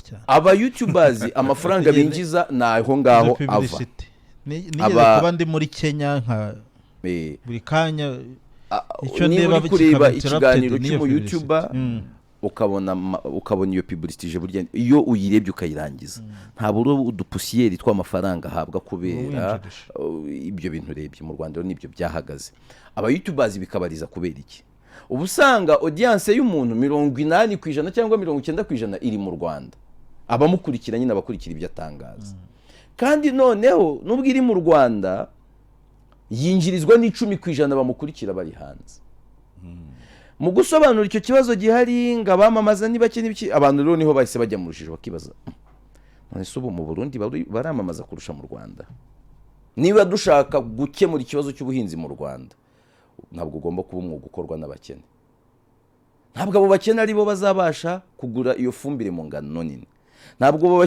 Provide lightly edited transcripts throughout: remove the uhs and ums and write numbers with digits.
cyane. aba YouTubers amafaranga binjiza naho ngaho ava. Nigeze kuba ndi muri Kenya nka buri kanya icyo ndeba kureba ikiganiro cy'umu YouTuber ukabona iyo publicité burya iyo uyirebye ukayirangiza ntabwo udupusiyeri tw'amafaranga habwa kubera ibyo bintu urebye mu Rwanda n'ibyo byahagaze. Aba YouTubers bikabariza kubera iki ubusanga audience y'umuntu 80% cyangwa 90% iri mu Rwanda abamukurikira nyine abakurikira ibyo atangaza kandi noneho nubwo iri mu Rwanda yinjirizwa n'10% bamukurikira bari hanze. Mu gusobanura icyo kibazo gihari ngabamamaza nibake n'ibiki abantu rero niho bahise bajya mu rushije bakibaza none subu mu Burundi baramamaza kurusha mu Rwanda. Niba dushaka gukemura ikibazo cy'ubuhinzi mu Rwanda ntabwo ugomba kuba umwuga ukorwa n'abakene. Ntabwo abo bakene ari bo bazabasha kugura iyo fumbire mu ngano nini. Ntabwo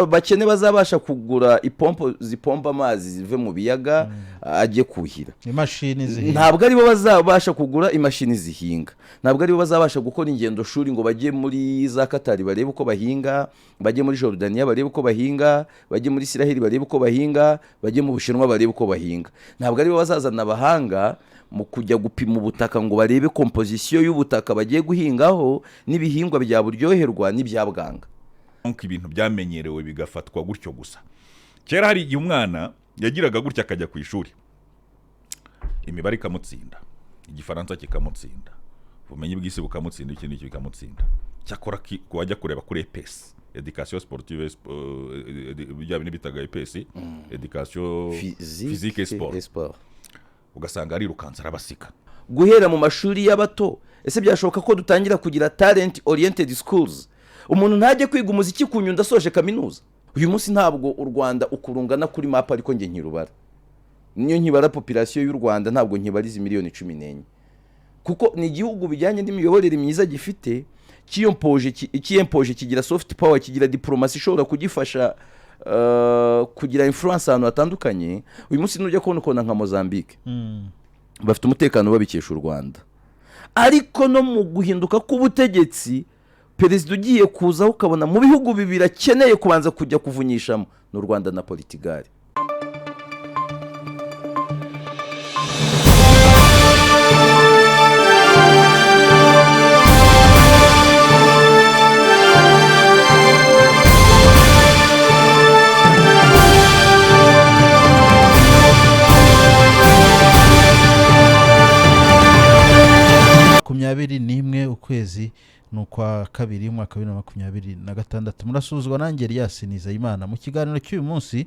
bakene bazabasha kugura ipompo zipompa amazi zive mu biyaga ajye kuhira. Imashini zihinga. Ntabwo ari bo bazabasha kugura imashini zihinga. Ntabwo ari bo bazabasha gukora ingendo shuri ngo bajye muri za Katari barebe uko bahinga, bajye muri Jordania barebe uko bahinga, bajye muri Israel barebe uko bahinga, bajye mu Bushinwa barebe uko bahinga. Ntabwo ari bo bazazana abahanga mu kujya gupima ubutaka ngo barebe composition y'ubutaka bagiye guhingaho n'ibihingwa bya buryoherwa n'ibyabwanga. Ibintu byamenyerewe bigafatwa gutyo gusa. Kera hari igihe umwana yagiraga gutya akajya ku ishuri, imibare ikamutsinda, igifaransa kikamutsinda, ubumenyi bw'isi bukamutsinda, ikindi kikamutsinda. Cyakora wajya kureba kuri EPS, education sportive, byabindi bitaga EPS, education physique et sport, ugasanga ari rukanza arabasika. Guhera mu mashuri y'abato ese byashoboka ko dutangira kugira talent oriented schools. Umuntu ntajye kwiga umuziki ku Nyundo asoje kaminuza. Uyu munsi ntabwo u Rwanda ukurungana kuri map ariko nge nkirubara. Niyo nkibara population y'u Rwanda ntabwo nkibariza miliyoni 14. Kuko ni igihugu bijyanye n'imiyoborere myiza gifite kiyempoje kigira soft power, kigira diplomacy ishobora kugifasha kugira influence ahantu hatandukanye. Uyu munsi nujya kubona nka Mozambique bafite umutekano babikesha u Rwanda. Ariko no mu guhinduka k'ubutegetsi perezida ugiye kuza ukabona mu bihugu bibiri akeneye kubanza kujya kuvunyishamo n'u Rwanda na Portugal. nimwe ukwezi nukwa kabiri umwaka 2026 murasuzwa nanjye Elias Nizeyimana. Mu kiganiro cy'uyu munsi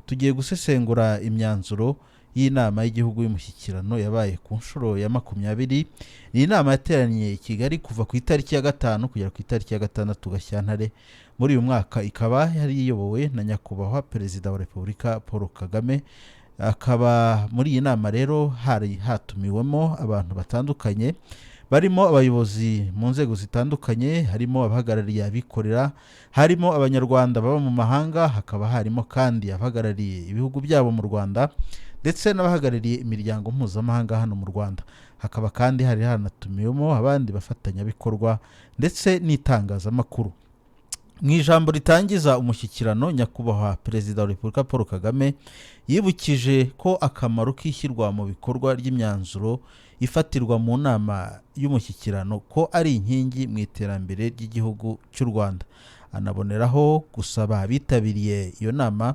tugiye gusesengura imyanzuro y'inama y'igihugu y'umushyikirano yabaye ku nshuro ya 20. Iyi nama yateraniye i Kigali kuva ku itariki ya 5 kugera ku itariki ya 6 Gashyantare muri uyu mwaka, ikaba yari iyobowe na nyakubahwa perezida wa Repubulika Paul Kagame. Akaba muri iyi nama rero hari hatumiwemo abantu batandukanye, barimo abayobozi mu nzego zitandukanye, harimo abahagarariye abikorera, harimo abanyarwanda baba mu mahanga, hakaba harimo kandi abahagarariye ibihugu byabo mu Rwanda ndetse n'abahagarariye imiryango mpuzamahanga hano mu Rwanda. Hakaba kandi hari hanatumiwemo abandi bafatanyabikorwa ndetse n'itangazamakuru. Mu ijambo ritangiza umushyikirano, nyakubahwa perezida wa Repubulika Paul Kagame yibukije ko akamaro k'ishyirwa mu bikorwa ry'imyanzuro ifatirwa mu nama y'umushyikirano ko ari inkingi mu iterambere ry'igihugu cy'u Rwanda. Anaboneraho gusaba abitabiriye iyo nama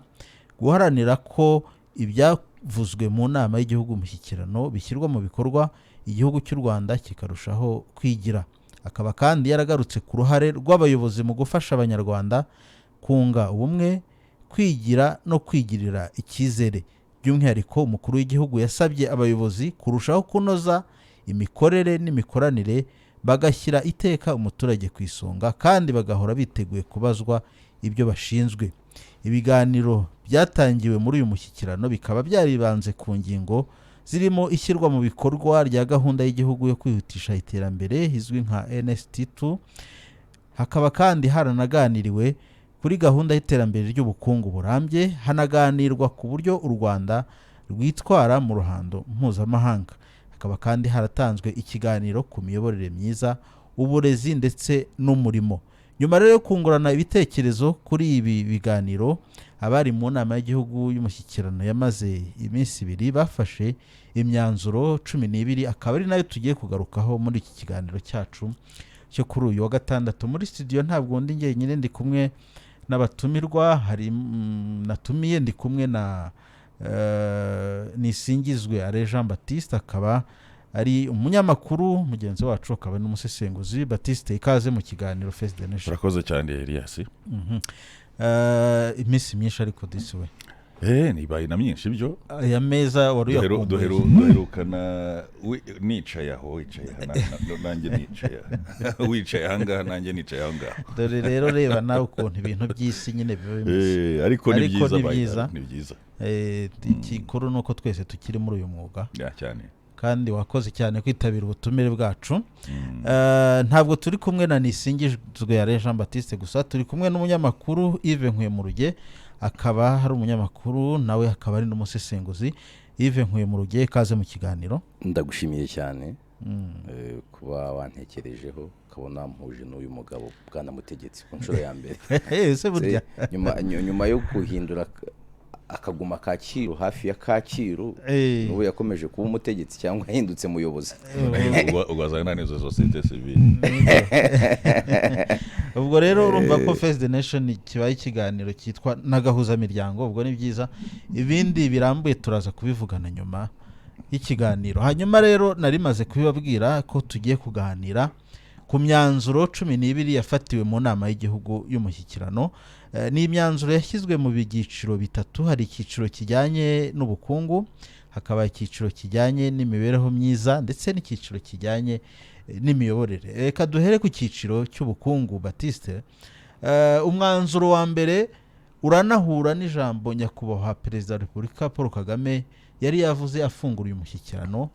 guharanira ko ibyavuzwe mu nama y'igihugu umushyikirano bishyirwa mu bikorwa, igihugu cy'u Rwanda kikarushaho kwigira. Akaba kandi yaragarutse ku ruhare rw'abayobozi mu gufasha abanyarwanda kunga ubumwe, kwigira no kwigirira icyizere. By'umwihariko umukuru w'igihugu yasabye abayobozi kurushaho kunoza imikorere n'imikoranire, bagashyira iteka umuturage ku isonga kandi bagahora biteguye kubazwa ibyo bashinzwe. Ibiganiro byatangiwe muri uyu mushyikirano bikaba byaribanze ku ngingo zirimo ishyirwa mu bikorwa rya gahunda y'igihugu yo kwihutisha iterambere izwi nka NST2. Hakaba kandi haranaganiriwe kuri gahunda y'iterambere ry'ubukungu burambye, hanaganirwa ku buryo u Rwanda rwitwara mu ruhando mpuzamahanga. Hakaba kandi haratanzwe ikiganiro ku miyoborere myiza, uburezi ndetse n'umurimo. nyuma rero yo kungurana ibitekerezo kuri ibi biganiro abari mu nama y'igihugu y'umushyikirano yamaze iminsi 2 bafashe imyanzuro 12 akaba ari nayo tugiye kugarukaho muri iki kiganiro cyacu cyo kuri uyu wa gatandatu. Muri studio ntabwo ndi njyenyine, ndi kumwe n'abatumirwa, hari natumiye, ndi kumwe na Nisingizwe Alain Jean Baptiste, akaba ari umunyamakuru, mugenzi wacu akaba n'umusesenguzi. Baptiste, ikaze mu kiganiro Face the Nation. Urakoze cyane Elias. Iminsi myinshi ariko this way nibaye na myinshi byo aya meza wari yakumbuye duherukana nicaye aho wicaye nanjye nicaye wicaye ahangaha nanjye nicaye ahangaha. Dore rero reba nawe ukuntu ibintu by'isi nyine biba bimeze, ariko ni byiza ikikuru nuko twese tukiri muri uyu mwuga cyane, kandi wakoze cyane kwitabira ubutumire bwacu. Ntabwo turi kumwe na Nisingizwe Alain Jean Baptiste gusa, turi kumwe n'umunyamakuru Yves Nkwemuruge, akaba hari umunyamakuru nawe akaba ari n'umusesenguzi. Yves Nkwemuruge, kaze mu kiganiro. Ndagushimiye cyane kuba wantekerejeho ukabona mpuje n'uyu mugabo bwana mutegetsi ku nshuro ya mbere. Ese burya nyuma yo guhindura akaguma Kacyiru, hafi ya Kacyiru, n'ubu yakomeje kuba umutegetsi cyangwa yahindutse muyobozi. Ugazana n'izo societe civile. Ubwo rero urumva ko Face the Nation kibaye ikiganiro cyitwa Nagahuza Miryango. Ubwo ni byiza, ibindi birambuye turaza kubivugana nyuma y'ikiganiro. Hanyuma rero narimaze kubibabwira ko tugiye kuganira ku myanzuro 12 yafatiwe mu nama y'igihugu y'umushyikirano. Ni imyanzuro yashyizwe mu byiciro bitatu. Hari icyiciro kijyanye n'ubukungu, hakaba icyiciro kijyanye n'imibereho myiza, ndetse n'icyiciro kijyanye n'imiyoborere. Reka duhere ku cyiciro cy'ubukungu. Baptiste, umwanzuro wa mbere uranahura n'ijambo nyakubahwa Perezida wa Repubulika Paul Kagame yari yavuze afungura uyu mushyikirano,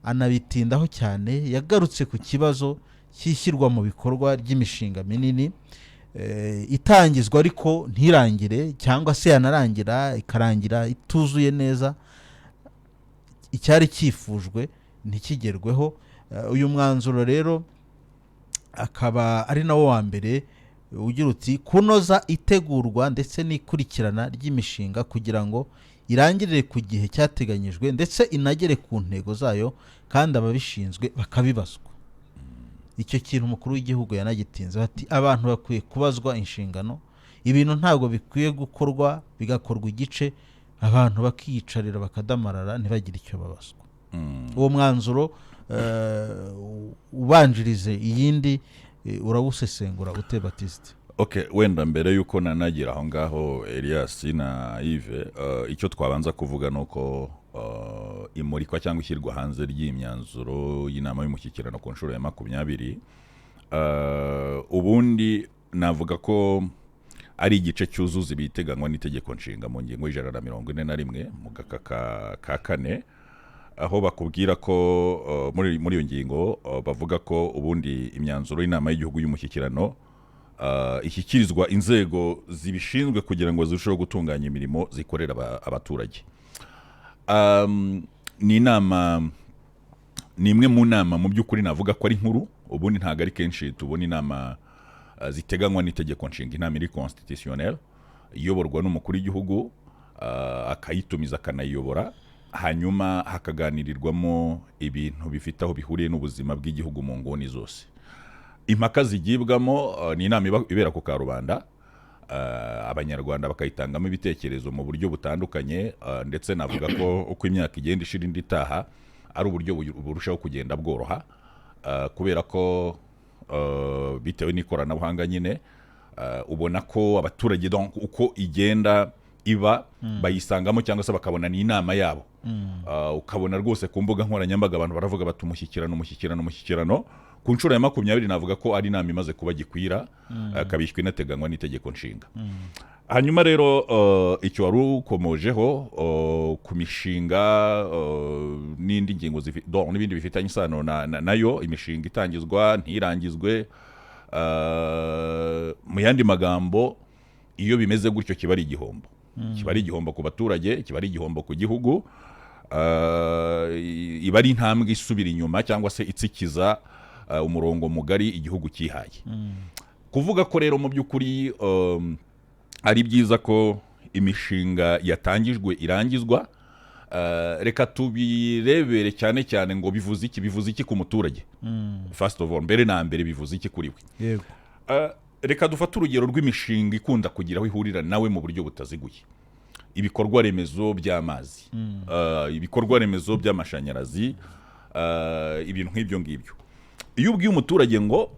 anabitindaho cyane. Yagarutse ku kibazo cyishyirwa mu bikorwa ry'imishinga minini itangizwa ariko ntirangire, cyangwa se yanarangira ikarangira ituzuye neza, icyari cyifujwe ntikigerweho. Uyu mwanzuro rero akaba ari nawo wa mbere ugira uti kunoza itegurwa ndetse n'ikurikirana ry'imishinga kugira ngo irangirire ku gihe cyateganyijwe ndetse inagere ku ntego zayo, kandi ababishinzwe bakabibazwa. Icyo kintu umukuru w'igihugu yanagitinze, ati abantu bakwiye kubazwa inshingano, ibintu ntabwo bikwiye gukorwa bigakorwa igice, abantu bakiyicarira bakadamarara ntibagire icyo babazwa. Uwo mwanzuro ubanjirize iyindi urawusesengura ute Baptiste? Wenda mbere yuko nanagira aho ngaho Elias na Yves, icyo twabanza kuvuga nuko imurikwa cyangwa ishyirwa hanze ry'imyanzuro y'inama y'umushyikirano ku nshuro ya 20, ubundi navuga ko ari igice cyuzuza ibiteganywa n'itegeko nshinga mu ngingo y'141 mu gaka ka 4, aho bakubwira ko muri iyo ngingo bavuga ko ubundi imyanzuro y'inama y'igihugu y'umushyikirano ishyikirizwa inzego zibishinzwe kugira ngo zirusheho gutunganya imirimo zikorera abaturage. Ni imwe mu nama mu by'ukuri navuga ko ari nkuru. Ubundi ntabwo ari kenshi tubona inama ziteganywa n'itegeko nshinga. Inama iri constitutionnel iyoborwa n'umukuru w'igihugu, akayitumiza akanayiyobora, hanyuma hakaganirirwamo ibintu bifite aho bihuriye n'ubuzima bw'igihugu mu nguni zose. Impaka zigibwamo ni inama ibera ku karubanda, abanyarwanda bakayitangamo ibitekerezo mu buryo butandukanye, ndetse navuga ko uko imyaka igenda ishira indi itaha ari uburyo burushaho kugenda bworoha, kubera ko bitewe n'ikoranabuhanga nyine ubona ko abaturage uko igenda iba bayisangamo cyangwa se bakabona ni inama yabo. Ukabona rwose ku mbuga nkoranyambaga abantu baravuga bati umushyikirano. Ku nshuro ya 20 navuga ko ari inama imaze kuba gikwira, kabishywe inateganywa n'itegeko nshinga. Hanyuma rero icyo wari ukomojeho ku mishinga n'indi ngingo n'ibindi bifitanye isano nayo, imishinga itangizwa ntirangizwe, mu yandi magambo iyo bimeze gutyo kiba ari igihombo. Kiba ari igihombo ku baturage, kiba ari igihombo ku gihugu, iba ari intambwe isubira inyuma cyangwa se itsikiza umurongo mugari igihugu cyihaye. kuvuga ko rero mu by'ukuri ari byiza ko imishinga yatangijwe irangizwa. Reka tubirebere cyane cyane ngo bivuze iki ku muturage. First of all, mbere na mbere bivuze iki kuri we. Yego. Reka dufate urugero rw'imishinga ikunda kugira aho ihurira nawe mu buryo butaziguye. Ibikorwa remezo by'amazi, ibikorwa remezo by'amashanyarazi, ibintu nk'ibyo ngibyo. Iyo ubwiye umuturage ngo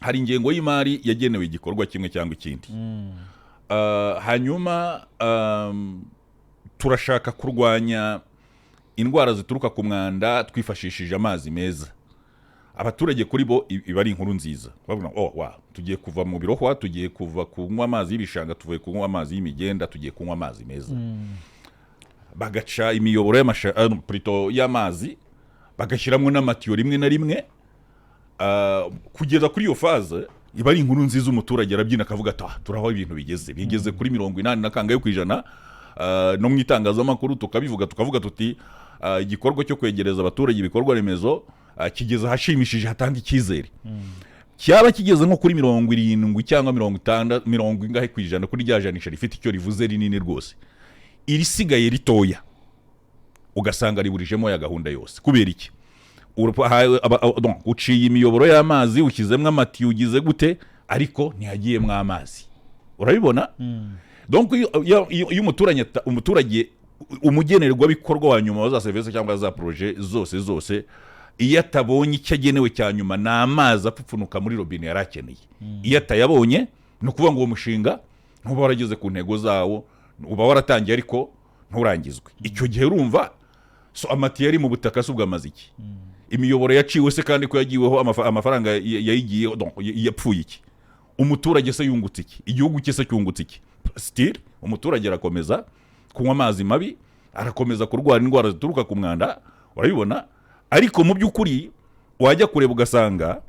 hari ingengo y'imari yagenewe igikorwa kimwe cyangwa ikindi, hanyuma turashaka kurwanya indwara zituruka ku mwanda twifashishije amazi meza, abaturage kuri bo iba ari inkuru nziza. Bavuga tugiye kuva mu birohwa, tugiye kuva kunywa amazi y'ibishanga, tuvuye kunywa amazi y'imigenda, tugiye kunywa amazi meza. Bagaca imiyoboro y'amazi, bagashyiramo n'amatiyo rimwe na rimwe, kugeza kuri iyo faze iba ari inkuru nziza. Umuturage arabyina akavuga ati turaho ibintu bigeze kuri 80% no mu itangazamakuru tukavuga tuti igikorwa cyo kwegereza abaturage ibikorwa remezo kigeze ahashimishije, hatanga icyizere. Cyaba kigeze nko kuri 70 cyangwa 50% kuri rya janisha rifite icyo rivuze rinini rwose, irisigaye ritoya ugasanga riburijemo ya gahunda yose. Kubera iki? Uciye imiyoboro y'amazi, ushyizemo amatiyo, ugize gute, ariko ntihagiyemo amazi. Urabibona? Donc iyo umuturage umugenerwa bikorwa wa nyuma za service cyangwa za projet zose iyo atabonye icyo agenewe cya nyuma na amazi apfupfunuka muri robine yarakeneye, iyo atayabonye no kuvuga ngo uwo mushinga ntuba warageze ku ntego zawo, uba waratangiye ariko nturangizwe. Icyo gihe urumva amatiyo ari mu butaka subwa amaziki, imiyoboro yaciwe se kandi ko yagiweho amafaranga yayigiye, yapfuye iki? Umuturage se yungutse iki? Igihugu cye se cyungutse iki? Still umuturage arakomeza kunywa amazi mabi, arakomeza kurwara indwara zituruka ku mwanda. Urabibona? Ariko mu by'ukuri wajya kureba ugasanga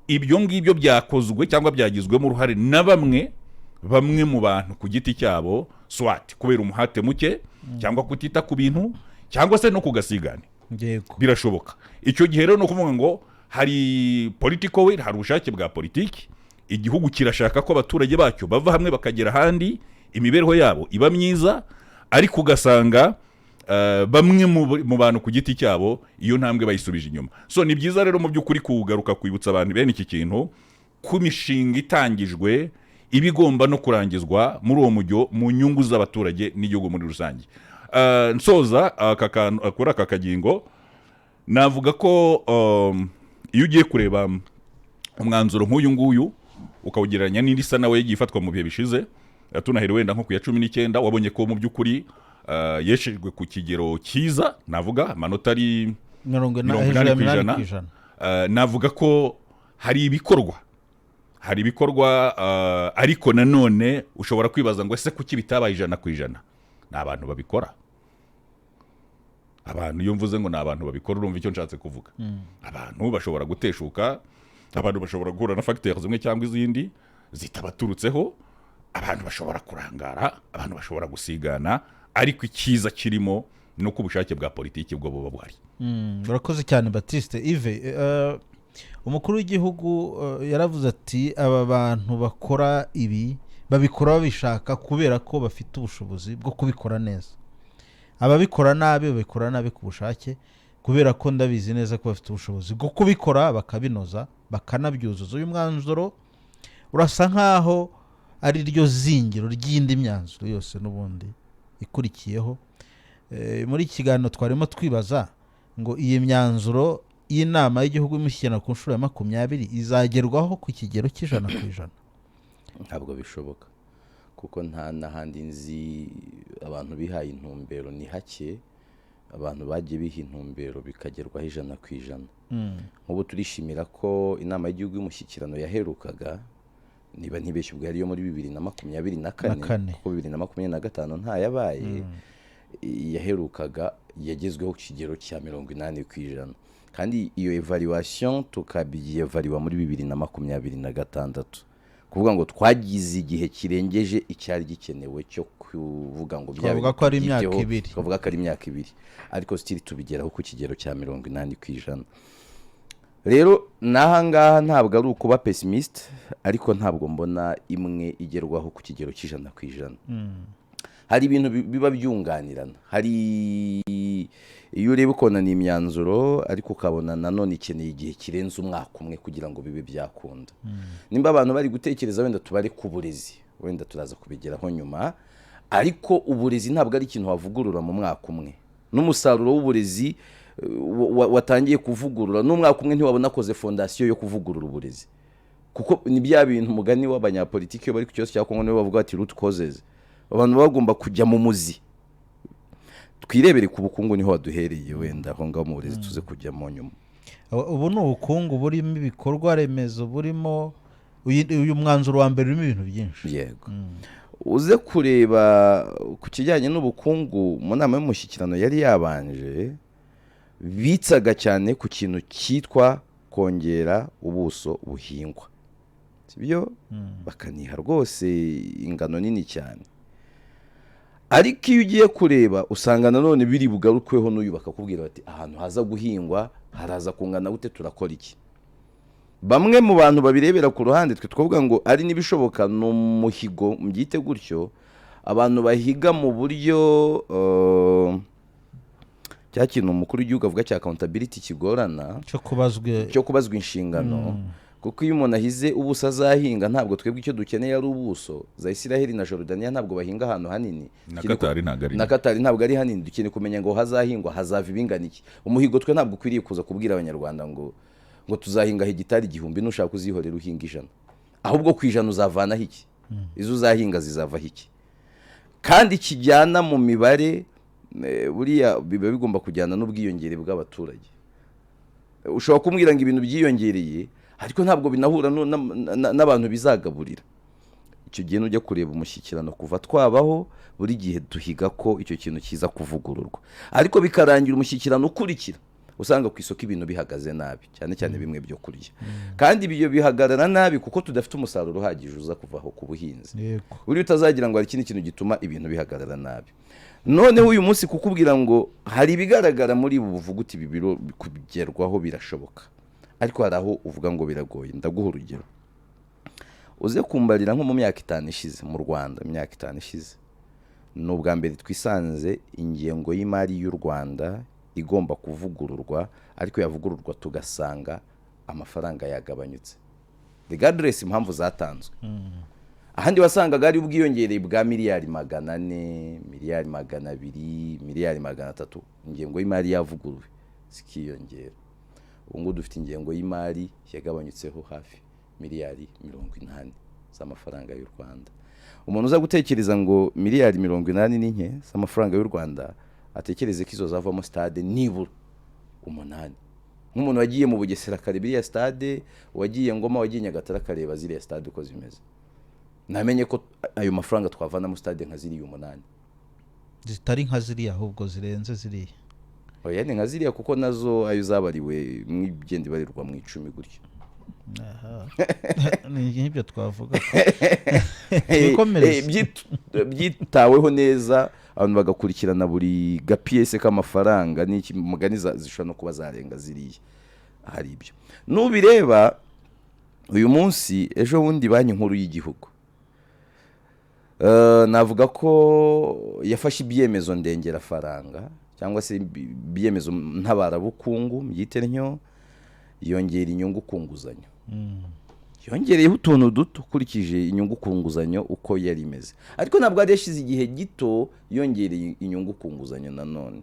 ibyo ngibyo byakozwe cyangwa byagizwemo uruhare na bamwe mu bantu ku giti cyabo, swat kubera umuhate muke cyangwa kutita ku bintu cyangwa se no kugasigana. Birashoboka. Icyo gihe rero no kuvuga ngo hari political will, hari ubushake bwa politiki, igihugu kirashaka ko abaturage bacyo bava hamwe bakagera handi, imibereho yabo iba myiza, ariko ugasanga bamwe mu bantu ku giti cyabo iyo ntambwe bayisubije inyuma. So ni byiza rero mu by'ukuri kugaruka kwibutsa abantu bene iki kintu, ku mishinga itangijwe ibigomba no kurangizwa muri uwo mujyo mu nyungu z'abaturage n'igihugu muri rusange. Nsoza kuri aka kagingo navuga ko iyo ugiye kureba umwanzuro nk'uyu nguyu ukawugereranya n'indi isa nawe yagiye ifatwa mu bihe bishize, tunahera wenda nko ku ya 19, wabonye ko mu by'ukuri yeshejwe ku kigero cyiza, navuga amanota ari 80%. Navuga ko hari ibikorwa ariko nanone ushobora kwibaza ngo ese kuki bitabaye 100%? Ni abantu babikora. Abantu iyo mvuze ngo ni abantu babikora urumva icyo nshatse kuvuga. Abantu bashobora guteshuka, abantu bashobora guhura na facteurs zimwe cyangwa izindi zitabaturutseho, abantu bashobora kurangara, abantu bashobora gusigana, ariko ikiza kirimo nuko ubushake bwa politiki bwo buba bwari. Urakoze cyane Baptiste. Yves, umukuru w'igihugu yaravuze ati aba bantu bakora ibi babikora babishaka kubera ko bafite ubushobozi bwo kubikora neza. Ababikora nabi babikora nabi ku bushake kubera ko ndabizi neza ko bafite ubushobozi bwo kubikora bakabinoza bakanabyuzuza. Uyu mwanzuro urasa nkaho ari ryo zingiro ry'indi myanzuro yose n'ubundi ikurikiyeho. Muri kiganiro twarimo twibaza ngo iyi myanzuro y'inama y'igihugu imushyikirana ku nshuro ya 20 izagerwaho ku kigero c'100%. Ntabwo bishoboka, kuko nta n'ahandi nzi abantu bihaye intumbero ni hake, abantu bagiye biha intumbero bikagerwaho 100%. Nk'ubu turishimira ko inama y'igihugu y'umushyikirano yaherukaga, niba ntibeshye ubwo yari yo muri 2024, kuko 2025 nta yabaye, yaherukaga yagezweho ku kigero cya 80%. Kandi iyo evaluation tukabiyevariwa muri 2026, kuvuga ngo twagize igihe kirengeje icyari gikenewe cyo kuvuga ngo byavuga ko ari imyaka 2, kuvuga ko ari imyaka 2, ariko still tubigeraho ku kigero cya 80%. rero n'ahangaha ntabwo ari ukuba pessimiste ariko ntabwo mbona imwe igerwaho ku kigero c'100%. hari ibintu biba byunganirana, hari iyo ureba ukabona ni imyanzuro ariko ukabona nanone ikeneye igihe kirenze umwaka umwe kugira ngo bibe byakunda. Nimba abantu bari gutekereza wenda tubare ku burezi, wenda turaza kubigeraho nyuma, ariko uburezi ntabwo ari ikintu wavugurura mu mwaka umwe. N'umusaruro w'uburezi watangiye kuvugurura n'umwaka umwe ntiwabona koze fondasiyo yo kuvugurura uburezi, kuko ni bya bintu umugani w'abanyapolitiki bari ku kibazo cya Kongo nibo bavuga ati root causes. Abantu bagomba kujya mu muzi. Twirebere ku bukungu niho waduhereye, wenda aho ngaho mu burezi tuze kujya mu nyuma. Ubu ni ubukungu burimo ibikorwa remezo, burimo uyu mwanzuro wa mbere urimo ibintu byinshi. Yego. Uze kureba ku kijyanye n'ubukungu mu nama y'umushyikirano yari yabanje, bitsaga cyane ku kintu cyitwa kongera ubuso buhingwa, sibyo? Bakaniha rwose ingano nini cyane. Ariko iyo ugiye kureba usanga nanone biri bugarukweho n'uyu bakakubwira bati ahantu haza guhingwa haraza kungana gute, turakora iki? Bamwe mu bantu babirebera ku ruhande, twe twavuga ngo ari nibishoboka n'umuhigo mbyite gutyo, abantu bahiga mu buryo cya kintu umukuru w'igihugu avuga cya accountability kigorana cyo kubazwa inshingano. Kuko iyo umuntu ahize ubuso azahinga, ntabwo twebwe icyo dukeneye ari ubuso. Za Israel na Jordania ntabwo bahinga ahantu hanini, na Qatar ntabwo ari hanini. Dukeneye kumenya ngo hazahingwa hazava ibingana iki. Umuhigo twe ntabwo ukwiriye kuza kubwira abanyarwanda ngo tuzahinga hegitari 1000 nushaka uzihorera uhinga 100, ahubwo ku 100 uzavanaho iki, izo uzahinga zizavaho iki. Kandi kijyana mu mibare, buriya biba bigomba kujyana n'ubwiyongere bw'abaturage. Ushobora kumbwira ngo ibintu byiyongereye ariko ntabwo binahura n'abantu bizagaburira. Icyo gihe nujya kureba umushyikirano kuva twabaho, buri gihe duhiga ko icyo kintu kiza kuvugururwa, ariko bikarangira umushyikirano ukurikira usanga ku isoko ibintu bihagaze nabi, cyane cyane bimwe byo kurya. Kandi ibyo bihagarara nabi kuko tudafite umusaruro uhagije uza kuvaho ku buhinzi. Buri utazagira ngo hari ikindi kintu gituma ibintu bihagarara nabi. Noneho uyu munsi kukubwira ngo hari ibigaragara muri ubu buvuga uti bibiro kugerwaho birashoboka, ariko hari aho uvuga ngo biragoye. Ndaguha urugero. Uze kumbarira nko mu myaka 5 ishize mu Rwanda, imyaka 5 ishize n'ubwa mbere twisanze ingengo y'imari y'u Rwanda igomba kuvugururwa, ariko yavugururwa tugasanga amafaranga yagabanyutse regardless impamvu zatanzwe. Ahandi wasangaga ari ubwiyongereye bwa miliyari 400, miliyari 200, miliyari 300. Ingengo y'imari yavuguruwe sikiyongera. Ubu dufite ingengo y'imari yagabanyutseho hafi miliyari 80 z'amafaranga y'u Rwanda. Umuntu uza gutekereza ngo miliyari 80 ni nke z'amafaranga y'u Rwanda, atekereze ko izo zavamo stade nibura 8. Nk'umuntu wagiye mu Bugesera kareba ya stade, wagiye Ngoma, wagiye Nyagatare kareba ziriya stade uko zimeze, namenye ko ayo mafaranga twavana mu stade nka ziriya 8 zitari nka ziriya, ahubwo zirenze ziriya. Oya, ni nka ziriya kuko nazo ayo zabariwe mwigende barirwa mu 10 gutyo. Ni nk'ibyo twavuga byitaweho neza, abantu bagakurikirana buri gapiyese k'amafaranga n'iki mugani zishobora no kuba zarenga ziriya. Hari ibyo nubireba uyu munsi. Ejo bundi banki nkuru y'igihugu navuga ko yafashe ibyemezo ndengera faranga, cyangwa se ibyemezo ntabarabukungu mbyite ntyo, yongera inyungu ku nguzanyo. Yongereyeho utuntu duto ukurikije inyungu ku nguzanyo uko yari imeze, ariko ntabwo ari yashize igihe gito yongereye inyungu ku nguzanyo. Nanone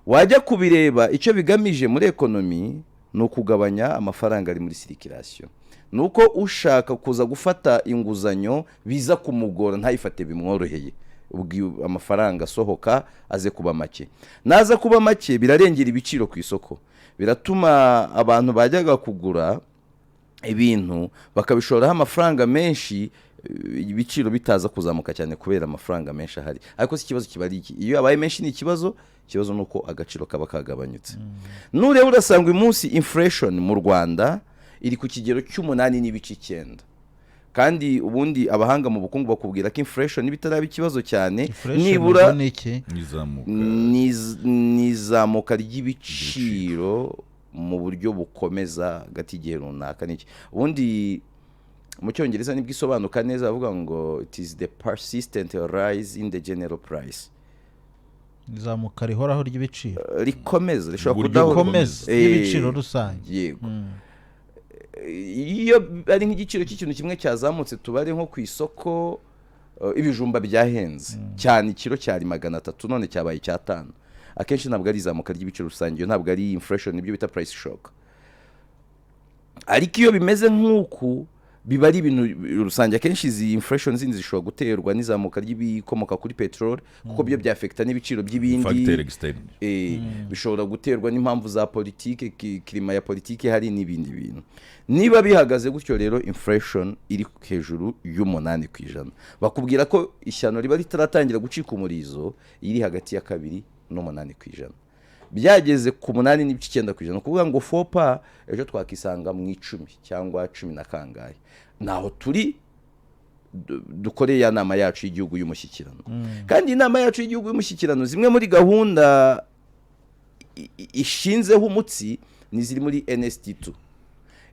wajya kubireba icyo bigamije muri ekonomi ni ukugabanya amafaranga ari muri circulation. Nuko ushaka kuza gufata inguzanyo biza kumugora, ntayifate bimworoheye, ubwo amafaranga asohoka aze kuba make. Naza kuba make birarengera ibiciro ku isoko, biratuma abantu bajyaga kugura ibintu bakabishoraho amafaranga menshi, ibiciro bitaza kuzamuka cyane kubera amafaranga menshi ahari. Ariko si ikibazo kiba ari iki, iyo abaye menshi ni ikibazo nuko agaciro kaba kagabanyutse. Nure urasanga uyu munsi inflation mu Rwanda iri ku kigero cy'8.9, kandi ubundi abahanga mu bukungu bakubwira ko inflation bitaraba ikibazo cyane, nibura nizamuka ry'ibiciro mu buryo bukomeza hagati y'igihe runaka n'iki. Ubundi mu cyongereza nibwo isobanuka neza bavuga ngo it is the persistent rise in the general price. izamuka rihoraho ry'ibiciro rikomeza rishobora kudakomeza y'ibiciro rusange. Yego. Iyo ari nk'igiciro cy'ikintu kimwe cyazamutse tubare nko ku isoko ibijumba byahenze cyane ikiro cyari 300 none cyabaye 500, akenshi ntabwo ari izamuka ry'ibiciro rusange, ntabwo ari inflation, nibyo bita price shock. Ariko iyo bimeze nk'uku biba ari ibintu rusange, akenshi izi inflation zindi zishobora guterwa n'izamuka ry'ibikomoka kuri petrol kuko byo byafekta n'ibiciro by'ibindi, bishobora guterwa n'impamvu za politike, klima ya politike hari n'ibindi bintu. Niba bihagaze gutyo rero inflation iri hejuru y'8%, bakubwira ko ishyano riba ritaratangira gucika umurizo iri hagati ya 2 n'8%. Byageze ku 8.9%, kuvuga ngo fopa ejo twakisanga mu 10 cyangwa 10 na kangahe. Naho turi dukoreye ya nama yacu y'igihugu y'umushyikirano. Kandi inama yacu y'igihugu y'umushyikirano zimwe muri gahunda ishinzeho umutsi ni ziri muri NST2.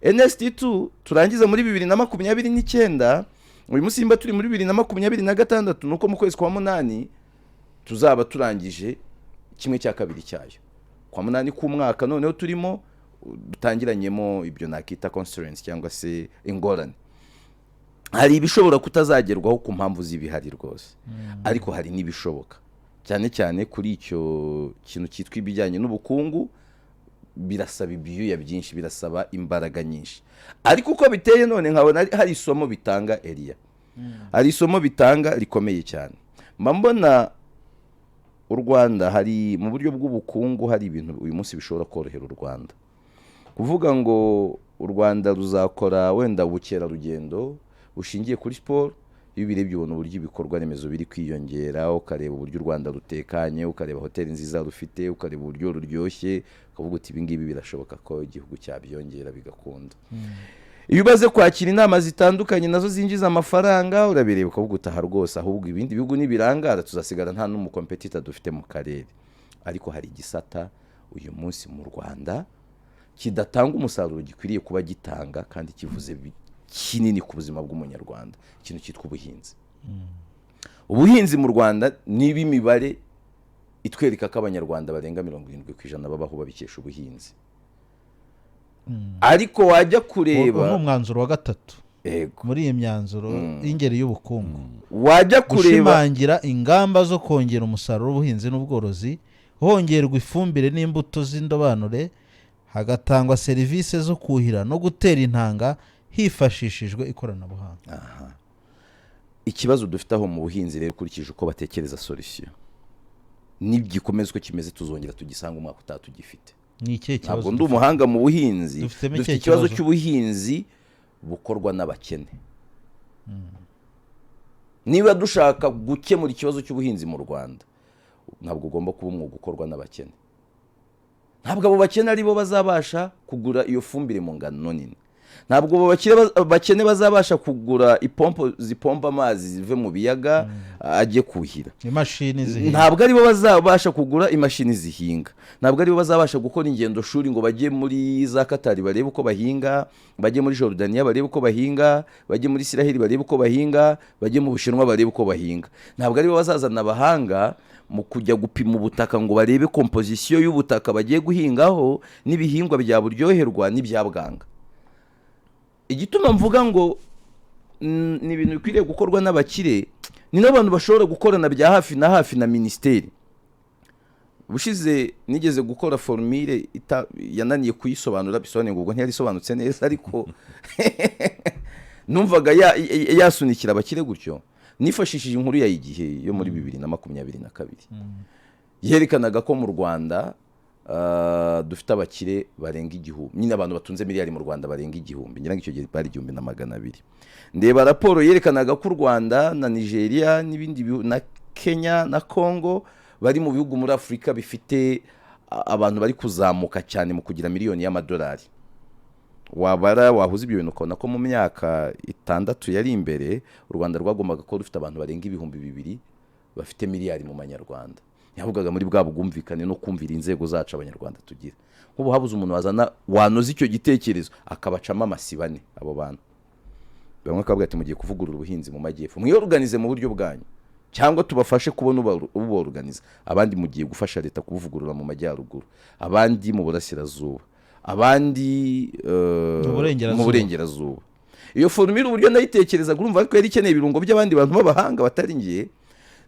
NST2 turangiza muri 2029, uyu munsi imba turi muri 2026, nuko mu kwezi kwa 8 tuzaba turangije 1/2 cyayo. Kwa 8 k'umwaka noneho turimo dutangiranyemo ibyo nakita constraints cyangwa se ingorane. Hari ibishobora kutazagerwaho ku mpamvu z'ibihari rwose, ariko hari n'ibishoboka cyane cyane kuri icyo kintu cyitwa ibijyanye n'ubukungu. Birasaba ibyuya byinshi, birasaba imbaraga nyinshi, ariko uko biteye none nkabona hari isomo bitanga Elia, hari isomo bitanga rikomeye cyane. Mbona u Rwanda hari mu buryo bw'ubukungu hari ibintu uyu munsi bishobora korohera u Rwanda, kuvuga ngo u Rwanda ruzakora wenda ubukerarugendo bushingiye kuri sport. Iyo birebye ubona uburyo ibikorwa remezo biri kwiyongera, ukareba uburyo u Rwanda rutekanye, ukareba hoteli nziza rufite, ukareba uburyo ruryoshye, ukavuga uti ibingibi birashoboka ko igihugu cyabyongera bigakunda. Iyo ubaze kwakira inama zitandukanye nazo zinjiza amafaranga, urabireba ukavuga utaha rwose, ahubwo ibindi bihugu nibirangara tuzasigara nta n'umukompetita dufite mu karere. Ariko hari igisata uyu munsi mu Rwanda kidatanga umusaruro gikwiriye kuba gitanga kandi kivuze kinini ku buzima bw'umunyarwanda, ikintu cyitwa ubuhinzi. Ubuhinzi mu Rwanda niba imibare itwereka ko abanyarwanda barenga 70% babaho babikesha ubuhinzi. Ariko wajya kureba n'umwanzuro wa 3 muri iyi myanzuro y'ingeri y'ubukungu, wajya kureba gushimangira ingamba zo kongera umusaruro w'ubuhinzi n'ubworozi, hongerwa ifumbire n'imbuto z'indobanure, hagatangwa serivisi zo kuhira no gutera intanga hifashishijwe ikoranabuhanga. Ikibazo dufite aho mu buhinzi rero kurikije uko batekereza solution n'igikomeza uko kimeze tuzongera tugisanga umwaka utatu gifite. Ni ikihe kibazo? Ntabwo ndi umuhanga mu buhinzi, dufite ikibazo cy'ubuhinzi bukorwa n'abakene. Niba dushaka gukemura ikibazo cy'ubuhinzi mu Rwanda, ntabwo ugomba kuba umwuga ukorwa n'abakene. Ntabwo abo bakene ari bo bazabasha kugura iyo fumbire mu ngano nini. Ntabwo bakene bazabasha kugura ipompo zipompa amazi zive mu biyaga ajye kuhira. Imashini zihinga. Ntabwo ari bo bazabasha kugura imashini zihinga. Ntabwo ari bo bazabasha gukora ingendo shuri ngo bajye muri za Katari barebe uko bahinga, bajye muri Jordania barebe uko bahinga, bajye muri Isiraheli barebe uko bahinga, bajye mu Bushinwa barebe uko bahinga. Ntabwo ari bo bazazana abahanga mu kujya gupima ubutaka ngo barebe composition y'ubutaka bagiye guhingaho n'ibihingwa bya buryoherwa n'ibyabwanga. Igituma mvuga ngo ni ibintu bikwiriye gukorwa n'abakire, ni n'abantu bashobora gukorana bya hafi na hafi na ministeri. Bushize nigeze gukora formule yananiye kuyisobanura, bisobanuye ngo ntiyari isobanutse neza, ariko numvaga yasunikira abakire gutyo. Nifashishije inkuru ya Igihe yo muri 2022 yerekanaga ko mu Rwanda dufite abakire barenga 1000, nyine abantu batunze miliyari mu Rwanda barenga 1000, ngira ngo icyo gihe bari 1200. Ndeba raporo yerekanaga ko u Rwanda na Nigeria n'ibindi na Kenya na Congo bari mu bihugu muri Afrika bifite abantu bari kuzamuka cyane mu kugira miliyoni y'amadolari. Wabara wahuza ibyo bintu ukabona ko mu myaka 6 yari imbere u Rwanda rwagombaga ko rufite abantu barenga 2000 bafite miliyari mu manyarwanda. yavugaga muri bwa bwumvikane no kumvira inzego zacu abanyarwanda tugira. Nk'ubu habuze umuntu wanoza icyo gitekerezo akabacamo amasibane abo bantu. Bamwe akavuga ati mugiye kuvugurura ubuhinzi mu majyepfo, mwiyorganize mu buryo bwanyu cyangwa tubafashe kubona ubuorganize. Abandi mugiye gufasha leta kubuvugurura mu majyaruguru, abandi mu burasirazuba, abandi mu burengerazuba. Iyo formule uburyo nayitekereza urumva ko yari ikeneye ibirungo by'abandi bantu b'abahanga batari ngiye,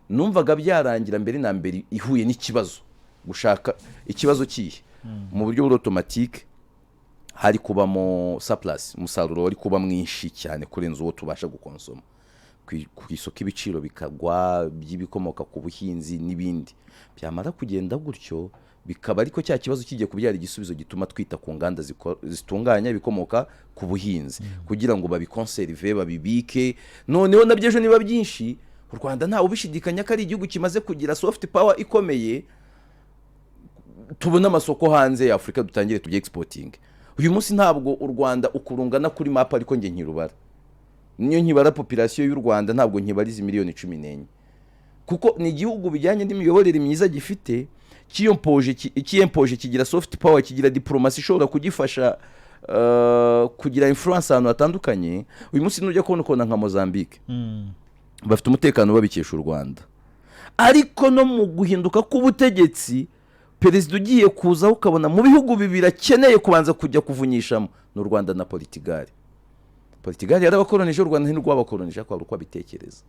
numvaga byarangira mbere na mbere ihuye n'ikibazo, gushaka ikibazo kihe mu buryo buri automatique. Hari kubamo surplus, umusaruro wari kuba mwinshi cyane kurenza uwo tubasha gukonsoma, ku isoko ibiciro bikagwa by'ibikomoka ku buhinzi n'ibindi. Byamara kugenda gutyo bikaba ariko cya kibazo kigiye kubyara igisubizo gituma twita ku nganda zitunganya ibikomoka ku buhinzi kugira ngo babikonserve babibike. Noneho nabyo ejo niba byinshi, u Rwanda ntawe ubishidikanya ko ari igihugu kimaze kugira soft power ikomeye, tubona amasoko hanze ya Afrika dutangire tubye exporting. Uyu munsi ntabwo u Rwanda ukurungana kuri map ariko nge nkirubara, niyo nkibara population y'u Rwanda ntabwo nkibariza miliyoni 14, kuko ni igihugu bijyanye n'imiyoborere myiza gifite, kiyempoje kigira soft power, kigira diplomasi ishobora kugifasha kugira influence ahantu hatandukanye. Uyu munsi nujya kubona nka Mozambique bafite umutekano babikesha u Rwanda, ariko no mu guhinduka k'ubutegetsi perezida ugiye kuza ukabona mu bihugu bibiri akeneye kubanza kujya kuvunyishamo n'u Rwanda na Portugal. Portugal yarabakolonije, u Rwanda ntirwabakolonije kwa uko abitekereza.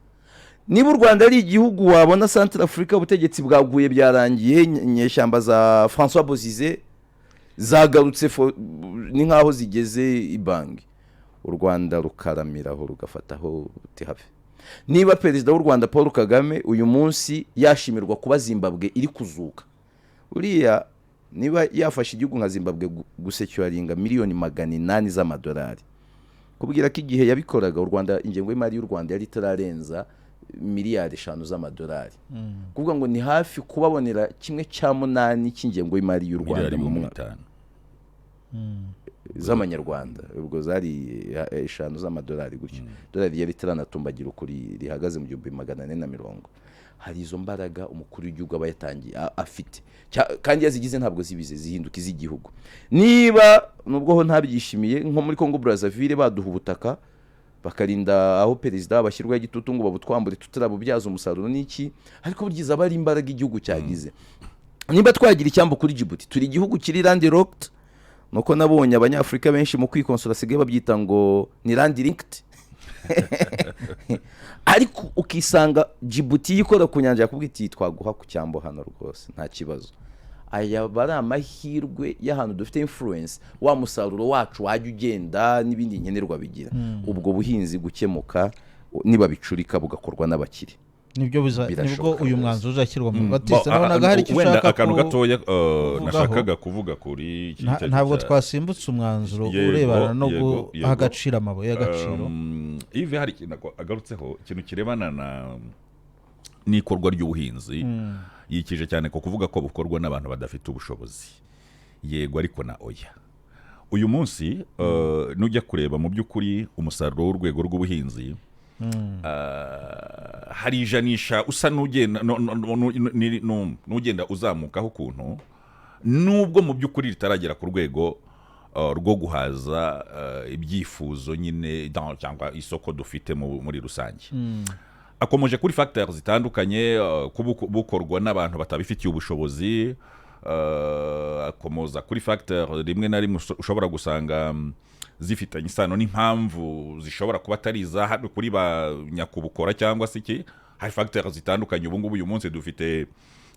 Niba u Rwanda ari igihugu wabona Central Africa ubutegetsi bwaguye byarangiye, nyeshyamba za François Bozize zagarutse ni nkaho zigeze ibangi, u Rwanda rukaramiraho rugafataho tihafe. Niba perezida w'u Rwanda Paul Kagame uyu munsi yashimirwa kuba Zimbabwe iri kuzuka, uriya niba yafashe igihugu nka Zimbabwe gusecuringa miliyoni 800 z'amadolari, kubwira ko igihe yabikoraga u Rwanda ingengo y'imari y'u Rwanda yari tararenza miliyari 5 z'amadolari. Kuvuga ngo ni hafi kubabonera 1/8 cy'ingengo y'imari y'u Rwanda mu mwaka z'amanyarwanda, ubwo zari 5 z'amadolari gutyo. Dolari yari taranatumbagira ukuri rihagaze mu 1440. Hari izo mbaraga umukuru w'igihugu aba yatangiye afite, kandi yazigize ntabwo zibize zihinduka iz'igihugu. Niba nubwo ho ntabyishimiye nko muri Congo Brazzaville baduha ubutaka bakarinda aho perezida bashyirwa y'igitutu ngo babutwambure tutarabubyaza umusaruro n'iki, ariko buryiza bari imbaraga igihugu cyagize. Niba twagira icyambo kuri Djibouti, turi igihugu kiri landlocked, nuko nabonye abanyafrika benshi mu kwikonsora sigaye babyita ngo ni landlinked. Ariko ukisanga Djibouti yikora ku nyanja yakubwiti twaguha ku cyambo hano rwose nta kibazo. Aya bari amahirwe y'ahantu dufite influence, wa musaruro wacu wajya ugenda n'ibindi nkenerwa bigira. Ubwo buhinzi gukemuka niba bicurika bugakorwa n'abakiri, nibwo uyu mwanzuro uzashyirwa mu Batista. Nabonaga hari icyo ushaka akantu gatoya nashakaga kuvuga kuri ntabwo twasimbutse umwanzuro urebana no guha agaciro amabuye y'agaciro. Ive hari ikintu agarutseho, ikintu kirebana n'ikorwa ry'ubuhinzi, yikije cyane ko kuvuga ko bukorwa n'abantu badafite ubushobozi. Yego, ariko na oya. Uyu munsi nujya kureba mu by'ukuri umusaruro w'urwego rw'ubuhinzi, hari ijanisha usa n'ugenda uzamukaho ukuntu, nubwo mu by'ukuri ritaragera ku rwego rwo guhaza ibyifuzo nyine cyangwa isoko dufite muri rusange. Akomeje kuri factors zitandukanye, bukorwa n'abantu batabifitiye ubushobozi. Akomoza kuri factor rimwe na rimwe ushobora gusanga zifitanye isano n'impamvu zishobora kuba atari za hano kuri ba nyakubukora cyangwa se iki. Hari factors zitandukanye. Ubu ngubu uyu munsi dufite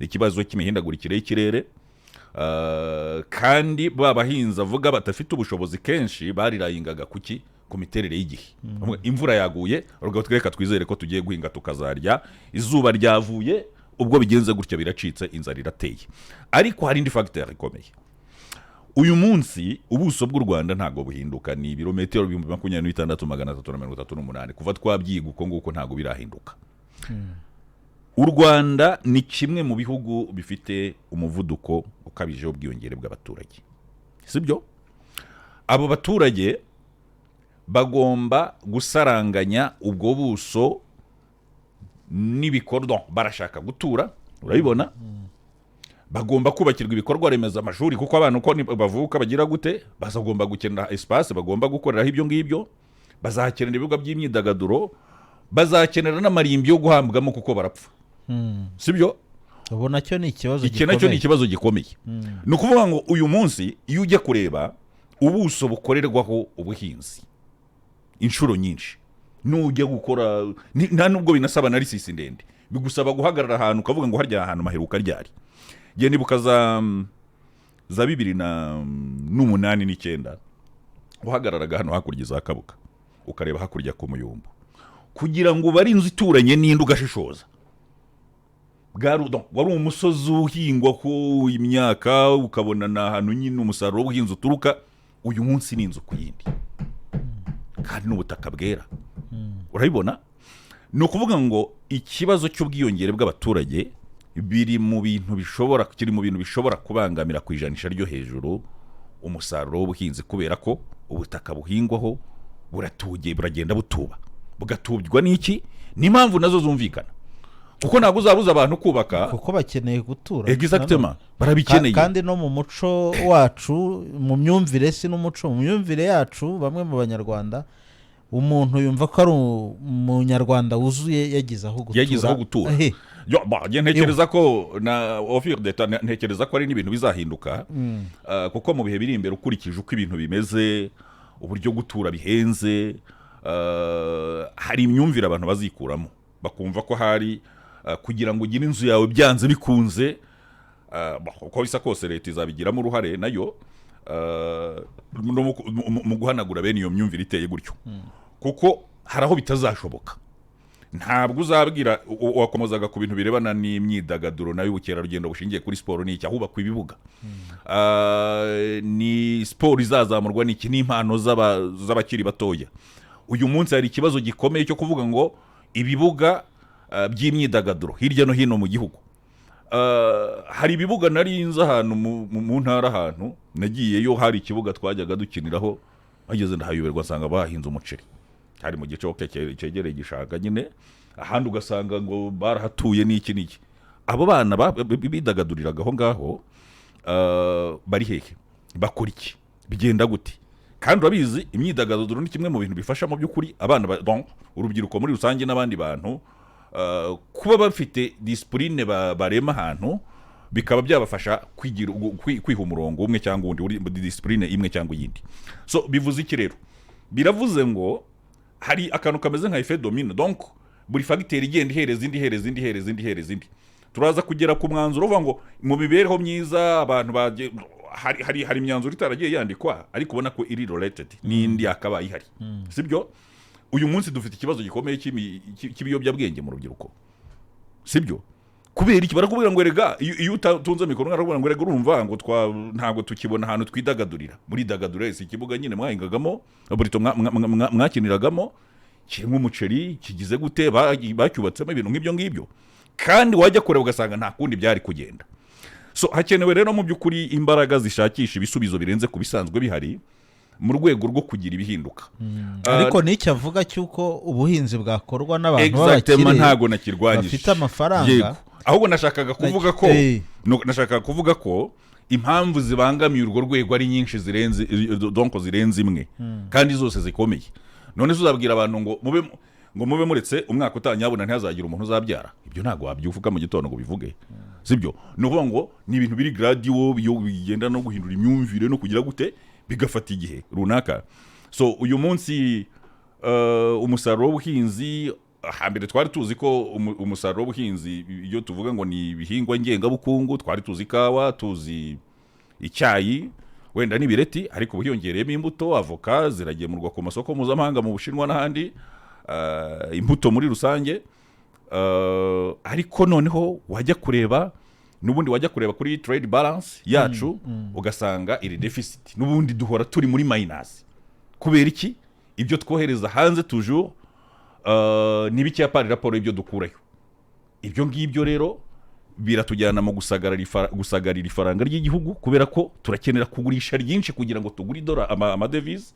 ikibazo cy'imihindagurikire y'ikirere, kandi babahinza avuga batafite ubushobozi kenshi barirayingaga kuki ku miterere y'igihe. Imvura yaguye, reka twizere ko tugiye guhinga tukazarya, izuba ryavuye, ubwo bigenze gutya biracitse, inzara irateye. Ariko hari indi factor ikomeye. Uyu munsi ubuso bw'u Rwanda ntago buhinduka, ni ibirometero 26,338 kuva twabyiga uko nguko ntago birahinduka. U Rwanda ni kimwe mu bihugu bifite umuvuduko ukabije w'ubwiyongere bw'abaturage, sibyo? Abo baturage bagomba gusaranganya ubwo buso n'ibikorwa barashaka gutura, urabibona? bagomba kubakirwa ibikorwa remezo, amashuri, kuko abantu uko bavuka bagira gute, bazagomba gukenera espace bagomba gukoreraho ibyo ngibyo, bazakenera ibibuga by'imyidagaduro, bazakenera n'amarimbi yo guhambwamo kuko barapfa. Sibyo? ubu nacyo ni ikibazo gikomeye. Iki nacyo ni ikibazo gikomeye. Ni ukuvuga ngo uyu munsi iyo ujya kureba ubuso bukorerwaho ubuhinzi inshuro nyinshi, nujya gukora nta nubwo binasaba na risisi ndende, bigusaba guhagarara ahantu ukavuga ngo harya ahantu maheruka ryari. Ngiye nibuka za 2008 9 uhagararaga hano hakurya za Kabuga ukareba hakurya ku Muyumbu kugira ngo bari inzu ituranye n'indi ugashishoza. Wari umusozi uhingwa ko imyaka ukabona na hano nyine umusaruro w'ubuhinzi uturuka. Uyu munsi ni inzu ku yindi kandi n'ubutaka bwera. Urabibona? Ni ukuvuga ngo ikibazo cy'ubwiyongere bw'abaturage kiri mu bintu bishobora kubangamira ku ijanisha ryo hejuru umusaruro w'ubuhinzi, kubera ko ubutaka buhingwaho buragenda butuba, bugatubwa n'iki, n'impamvu nazo zumvikana, kuko ntabwo uzabuza abantu kubaka, kuko bakeneye gutura. Exactement, barabikeneye. Kandi no mu muco wacu, mu myumvire n'umuco, mu myumvire yacu, bamwe mu banyarwanda umuntu yumva ko ari umunyarwanda wuzuye yagize aho gutura. Ntekereza ko na office d'etat, ntekereza ko ari n'ibintu bizahinduka, kuko mu bihe biri imbere ukurikije uko ibintu bimeze, uburyo gutura bihenze, hari imyumvire abantu bazikuramo bakumva ko hari kugira ngo ugire inzu yawe byanze bikunze, uko bisa kose leta izabigiramo uruhare nayo mu guhanagura bene iyo myumvire iteye gutyo, kuko hari aho bitazashoboka. Ntabwo uzabwira wakomozaga ku bintu birebana n'imyidagaduro nayo ubukerarugendo bushingiye kuri siporo n'iki, ahubakwa ibibuga, ni siporo izazamurwa n'iki, n'impano z'abakiri batoya. Uyu munsi hari ikibazo gikomeye cyo kuvuga ngo ibibuga by'imyidagaduro hirya no hino mu gihugu, hari ibibuga narinze ahantu mu ntara, ahantu nagiyeyo hari ikibuga twajyaga dukiniraho, bageze ndahayoberwa nsanga bahinze umuceri, hari mu gice cyegereye igishanga nyine, ahandi ugasanga ngo barahatuye n'iki. Abo bana bidagaduriraga aho ngaho bari hehe, bakora iki, bigenda gute? Kandi urabizi imyidagaduro ni kimwe mu bintu bifasha mu by'ukuri abana, urubyiruko muri rusange n'abandi bantu kuba bafite discipline barema ahantu, bikaba byabafasha kwiha umurongo umwe cyangwa undi, discipline imwe cyangwa iyindi. So bivuze iki rero? Biravuze ngo hari akantu kameze nka effet domino, donc buri fagiteri igenda ihereza indi. Turaza kugera ku mwanzuro uvuga ngo mu mibereho myiza abantu hari imyanzuro itaragiye yandikwa ariko ubona ko iri related n'indi akabaye ihari. Sibyo? Uyu munsi dufite ikibazo gikomeye cy'ibiyobyabwenge mu rubyiruko. Sibyo? Kubera iki barakubwira ngo rega iyo utunze mikoro barakubwira ngo rega urumva ngo ntabwo tukibona ahantu twidagadurira. Muri dagadure ikibuga nyine mwahingagamo, burito mwakiniragamo, kirimo umuceri, kigize gute, bacyubatsemo ibintu nk'ibyo ngibyo, kandi wajya kureba ugasanga nta kundi byari kugenda. So hakenewe rero mu by'ukuri imbaraga zishakisha ibisubizo birenze ku bisanzwe bihari mu rwego rwo kugira ibihinduka. Ariko n'icyo avuga cy'uko ubuhinzi bwakorwa n'abantu b'abakire ntago nakirwanyije, bafite amafaranga, ahubwo nashakaga kuvuga ko impamvu zibangamiye urwo rwego ari nyinshi zirenze imwe, kandi zose zikomeye. None uzabwira abantu ngo mube muretse umwaka utanyabona ntihazagira umuntu uzabyara, ibyo ntago wabyuvuga mu gitondo ngo bivuge. Sibyo? Ni ukuvuga ngo ni ibintu biri gradual, bigenda no guhindura imyumvire no kugira gute, bigafata igihe runaka. So uyu munsi umusaruro w'ubuhinzi, hambere twari tuzi ko umusaruro w'ubuhinzi iyo tuvuga ngo ni ibihingwa ngengabukungu, twari tuzi ikawa, tuzi icyayi, wenda n'ibireti, ariko hiyongereyemo imbuto, avoka ziragemurwa ku masoko mpuzamahanga mu Bushinwa n'ahandi, imbuto muri rusange. Ariko noneho wajya kureba kuri trade balance yacu ugasanga iri deficit, n'ubundi duhora turi muri minus. Kubera iki? Ibyo twohereza hanze toujours nibiki yapari raporo ibyo dukurayo. Ibyo ngibyo rero biratujyana mu gusagarira ifaranga ry'igihugu, kubera ko turakenera kugurisha ryinshi kugira ngo tugure amadevize,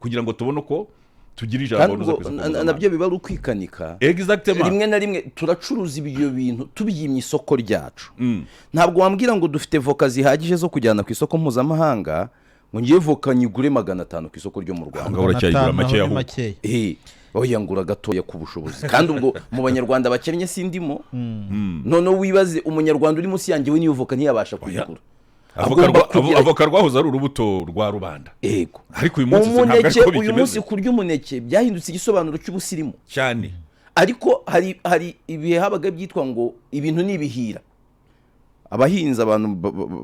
kugira ngo tubone ko tugira ijambo ruza ku isoko kandi mpuzamahanga. nabyo biba ari ukwikanika. Exactement. rimwe na rimwe turacuruza ibyo bintu tubyimye isoko ryacu. Ntabwo wambwira ngo dufite voka zihagije zo kujyana ku isoko mpuzamahanga ngo ngiye voka nyigure 500 ku isoko ryo mu Rwanda. Ngo uracyayigura makeya. Oya ngura gatoya ku bushobozi kandi ubwo mu banyarwanda bakennye sindimo. None wibaze umunyarwanda uri munsi yanjye we niyo voka ntiyabasha kuyigura. Avoka rwahoze ari urubuto rwa rubanda. Yego. Ariko uyu munsi ntabwo ariko bikimeze. Uyu munsi kurya umuneke byahindutse igisobanuro cy'ubusirimu cyane. Ariko hari ibihe habaga byitwa ngo ibintu nibihira. Abahinzi abantu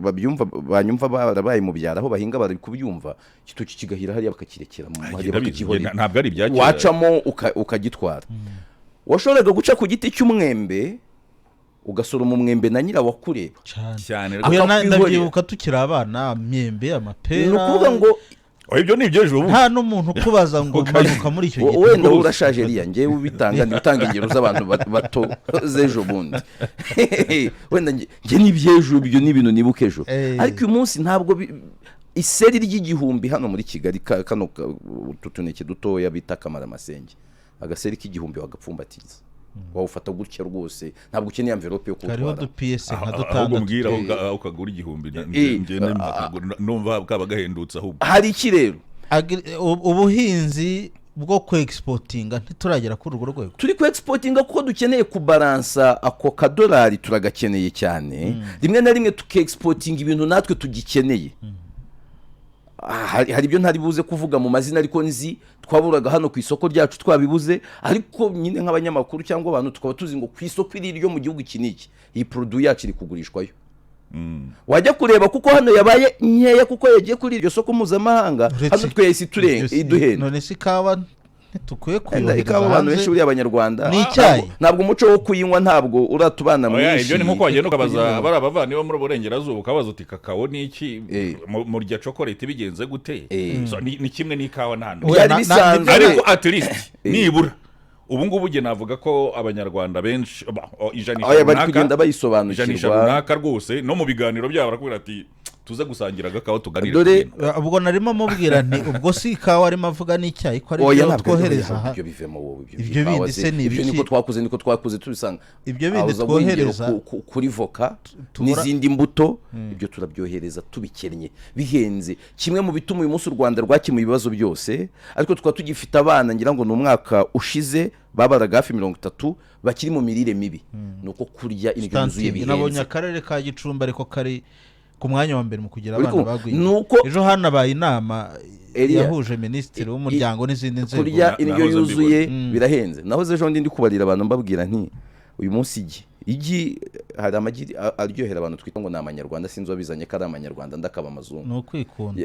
babyumva banyumva barabaye mu byara aho bahinga bari kubyumva kituki kigahira hariya bakakirekera mu hariya bakakihorera. Ntabwo ari ibyakira. Wacamo ukagitwara. Washoboraga guca ku giti cy'umwembe ugasoroma umwembe na nyira wakureba cyane. Ndabyibuka tukiri abana myembe amapera. Ni ukuvuga ngo ibyo ni ibyejo ubu nta n'umuntu kubaza ngo manuka muri icyo giti. Wenda urashaje riya ngewe ubitanga nditanga ingero z'abantu bato z'ejo bundi. Wenda nge n'ibyejo ibyo ni ibintu nibuka ejo. Ariko uyu munsi ntabwo iseri ry'igihumbi hano muri Kigali kano tutuneke dutoya bita Kamaramasenge. Agaseri k'igihumbi wagapfumbatiza. Wawufata gutya rwose ntabwo ukeneye envelope yo kutwara. Hariho DPS nka dutandatu. Mbwira aho ukagura igihumbi ngende numva kaba gahendutse ahubwo. Hari iki rero? Ubuhinzi bwo ku-exportinga ntituragera kuri urwo rwego. Turi ku-exportinga kuko dukeneye kubalansa ako kadolari turagakeneye cyane. Rimwe na rimwe tuke-exportinga ibintu natwe tugikeneye. Hari ibyo ntari buze kuvuga mu mazina ariko nzi twaburaga hano ku isoko ryacu twabibuze ariko nyine nk'abanyamakuru cyangwa abantu tukaba tuzi ngo ku isoko ryo mu gihugu kiniki iyi produit yacu iri kugurishwayo. Wajya kureba kuko hano yabaye nkeya kuko yagiye kuri iryo soko mpuzamahanga hano twese iduhenda. None si kawa ntitukwiye kuyohereza ikawa abantu benshi uri abanyarwanda ntabwo umuco wo kuyinywa ntabwo uratubana mwinshi. Ibyo ni nko kwagenda ukabaza bari abavani bo muri Burengerazuba ukabaza uti kakao ni iki mu rya chocolate bigenze gute. Ni kimwe n'ikawa ntantu ariko at least nibura ubu ngubu je navuga ko abanyarwanda benshi ijanisha bari kugenda bayisobanukirwa rwose no mu biganiro byabo barakubwira ati tuze gusangira gakawa tuganire. Dore ubwo narimo mubwira nti ubwo si ikawa arimo avuga n'icyayi ko ari byo twohereza aha. Ibyo bivemo wowe ibyo bindi se ni ibiki niko twakuze tubisanga. Ibyo bindi twohereza kuri voka n'izindi mbuto ibyo turabyohereza tubikennye bihenze. Kimwe mu bituma uyu munsi u Rwanda rwakimuye ibibazo byose ariko tukaba tugifite abana ngira ngo n'umwaka ushize babaraga hafi 30 bakiri mu mirire mibi. Nuko kurya indyo yuzuye bihenze. Nabonye akarere ka Gicumbi ariko kari ku mwanya wa mbere mu kugira abana bagwiye. Ejo hano baye inama yahuje minisitiri w'umuryango n'izindi nzego. Kurya indyo yuzuye birahenze. Naho ejo ndi kubarira abantu mbabwira nti uyu munsi igi hari amagi aryohera abantu twita ngo ni amanyarwanda sinzi wabizanye ko ari amanyarwanda ndakaba amazungu. Ni ukwikunda.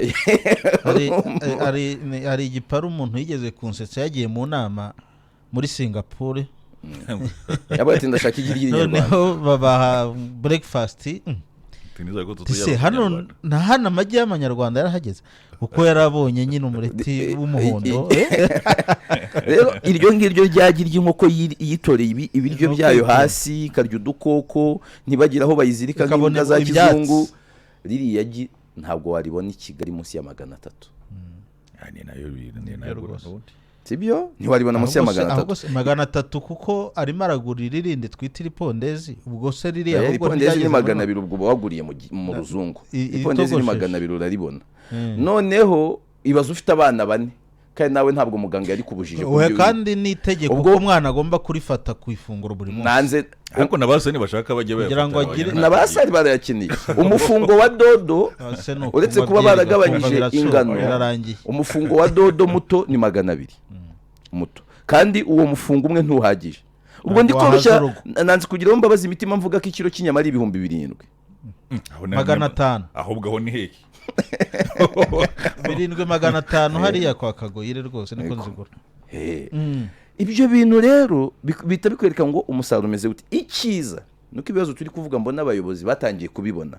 Hari igiparu umuntu yigeze kunsetsa yagiye mu nama muri Singapore. Yabaye ati ndashaka igi ry'inyarwanda. Noneho babaha breakfast. Hano na hano amagi y'amanyarwanda yarahageze uko yarabonye nyine umureti w'umuhondo. Rero iryo ngiryo ryagi ry'inkoko yitoreye ibiryo byayo hasi karya udukoko ntibagira aho bayizirika nk'imbwa za kizungu. Ririya gi ntabwo waribona i Kigali munsi ya 300. Ni nayo rwose. Sibyo ntiwaribona munsi ya 300 kuko arimo aragurira irindi twita ipondezi. Ubwo se riri ahubwo ipondezi ni 200 ubwo waguriye mu ruzungu. Ipondezi ni 200 uraribona. Noneho ibaza ufite abana 4 kandi nawe ntabwo muganga yari kubujije kubyo. Kandi n'itegeko ko umwana agomba kurifata ku ifunguro buri munsi. Nanze ariko nabasani bashaka bajye bayafata. Nabasari barayakiniye. Umufungo wa dodo uretse kuba baragabanyije ingano. Umufungo wa dodo muto ni 200 muto. Kandi uwo mufungo umwe ntuhagije. Ubwo ndi koroshya nanze kugira mbabaza imitima mvuga ko ikiro cy'inyama ari 7,000. 500. Ahubwo aho ni hehe? 7,500 hariya kwa Kagoyire rwose niko nzigura. Ibyo bintu rero bita bikwereka ngo umusaruro umeze gute. Ikiza nuko ibibazo turi kuvuga mbona abayobozi batangiye kubibona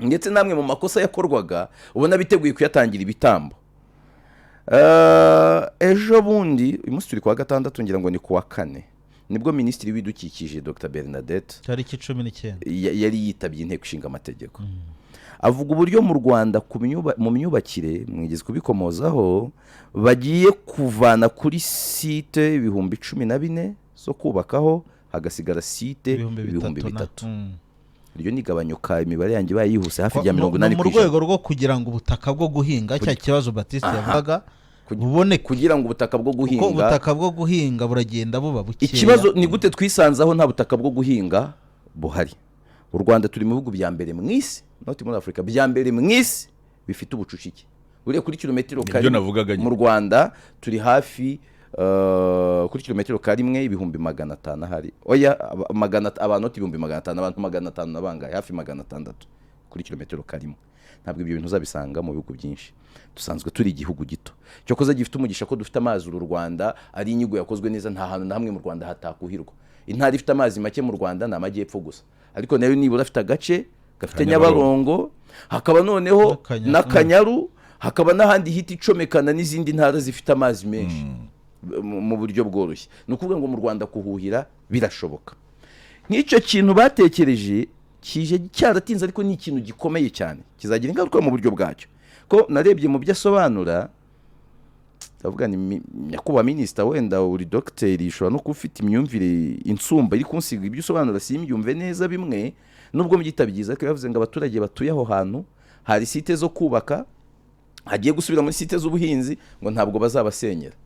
ndetse namwe mu makosa yakorwaga ubona biteguye kuyatangira ibitambo. Ejo bundi uyu munsi turi kwa 6 ngira ngo ni kuwa 4 nibwo minisitiri w'ibidukikije Dr Bernadette tariki 19 yari yitabye inteko ishinga amategeko avuga uburyo mu Rwanda mu myubakire mwigeze kubikomozaho bagiye kuvana kuri site 14,000 zo kubakaho hagasigara site 3,000. Iryo ni gabanyuka imibare yanjye bayihuse hafi ya 80%. Mu rwego rwo kugira ngo ubutaka bwo guhinga cya kibazo Baptiste yavugaga bubone kugira ngo ubutaka bwo guhinga ubutaka bwo guhinga buragenda buba bukeya. Ikibazo ni gute twisanzaho nta butaka bwo guhinga buhari. U Rwanda turi mu bihugu bya mbere mu isi, not muri Afrika, bya mbere mu isi bifite ubucucike. Uriye kuri kilometero kare mu Rwanda turi hafi kuri kilometero karimwe 500 hari. Oya abantu 500 abantu 500 nabangaye hafi 600 kuri kilometero karimwe. Ntabwo ibyo bintu uzabisanga mu bihugu byinshi. Dusanzwe turi igihugu gito. Cyo koza gifite umugisha ko dufite amazi u Rwanda ari inyigo yakozwe neza nta hantu na hamwe mu Rwanda hatakuhirwa. Intara ifite amazi make mu Rwanda na amajyepfo gusa. Ariko nayo nibura afite agace gafite Nyabarongo, hakaba noneho n'Akanyaru, hakaba n'ahandi hiti icomekana n'izindi ntara zifite amazi menshi mu buryo bworoshye. Nukuvuga ngo mu Rwanda kuhuhira birashoboka. Nk'icyo kintu batekereje kije cyaratinze ariko ni ikintu gikomeye cyane kizagira ingaruka mu buryo bwacyo. Ko narebye mu byasobanura ndavuga ni nyakuba minister wenda uri docteur ishobora no kufite imyumvire insumba iri kunsiga ibyo usobanura simbyumve neza bimwe nubwo mugitabigiza ko yavuze ngo abaturage batuye aho hantu hari site zo kubaka hagiye gusubira muri site z'ubuhinzi ngo ntabwo bazabasenyera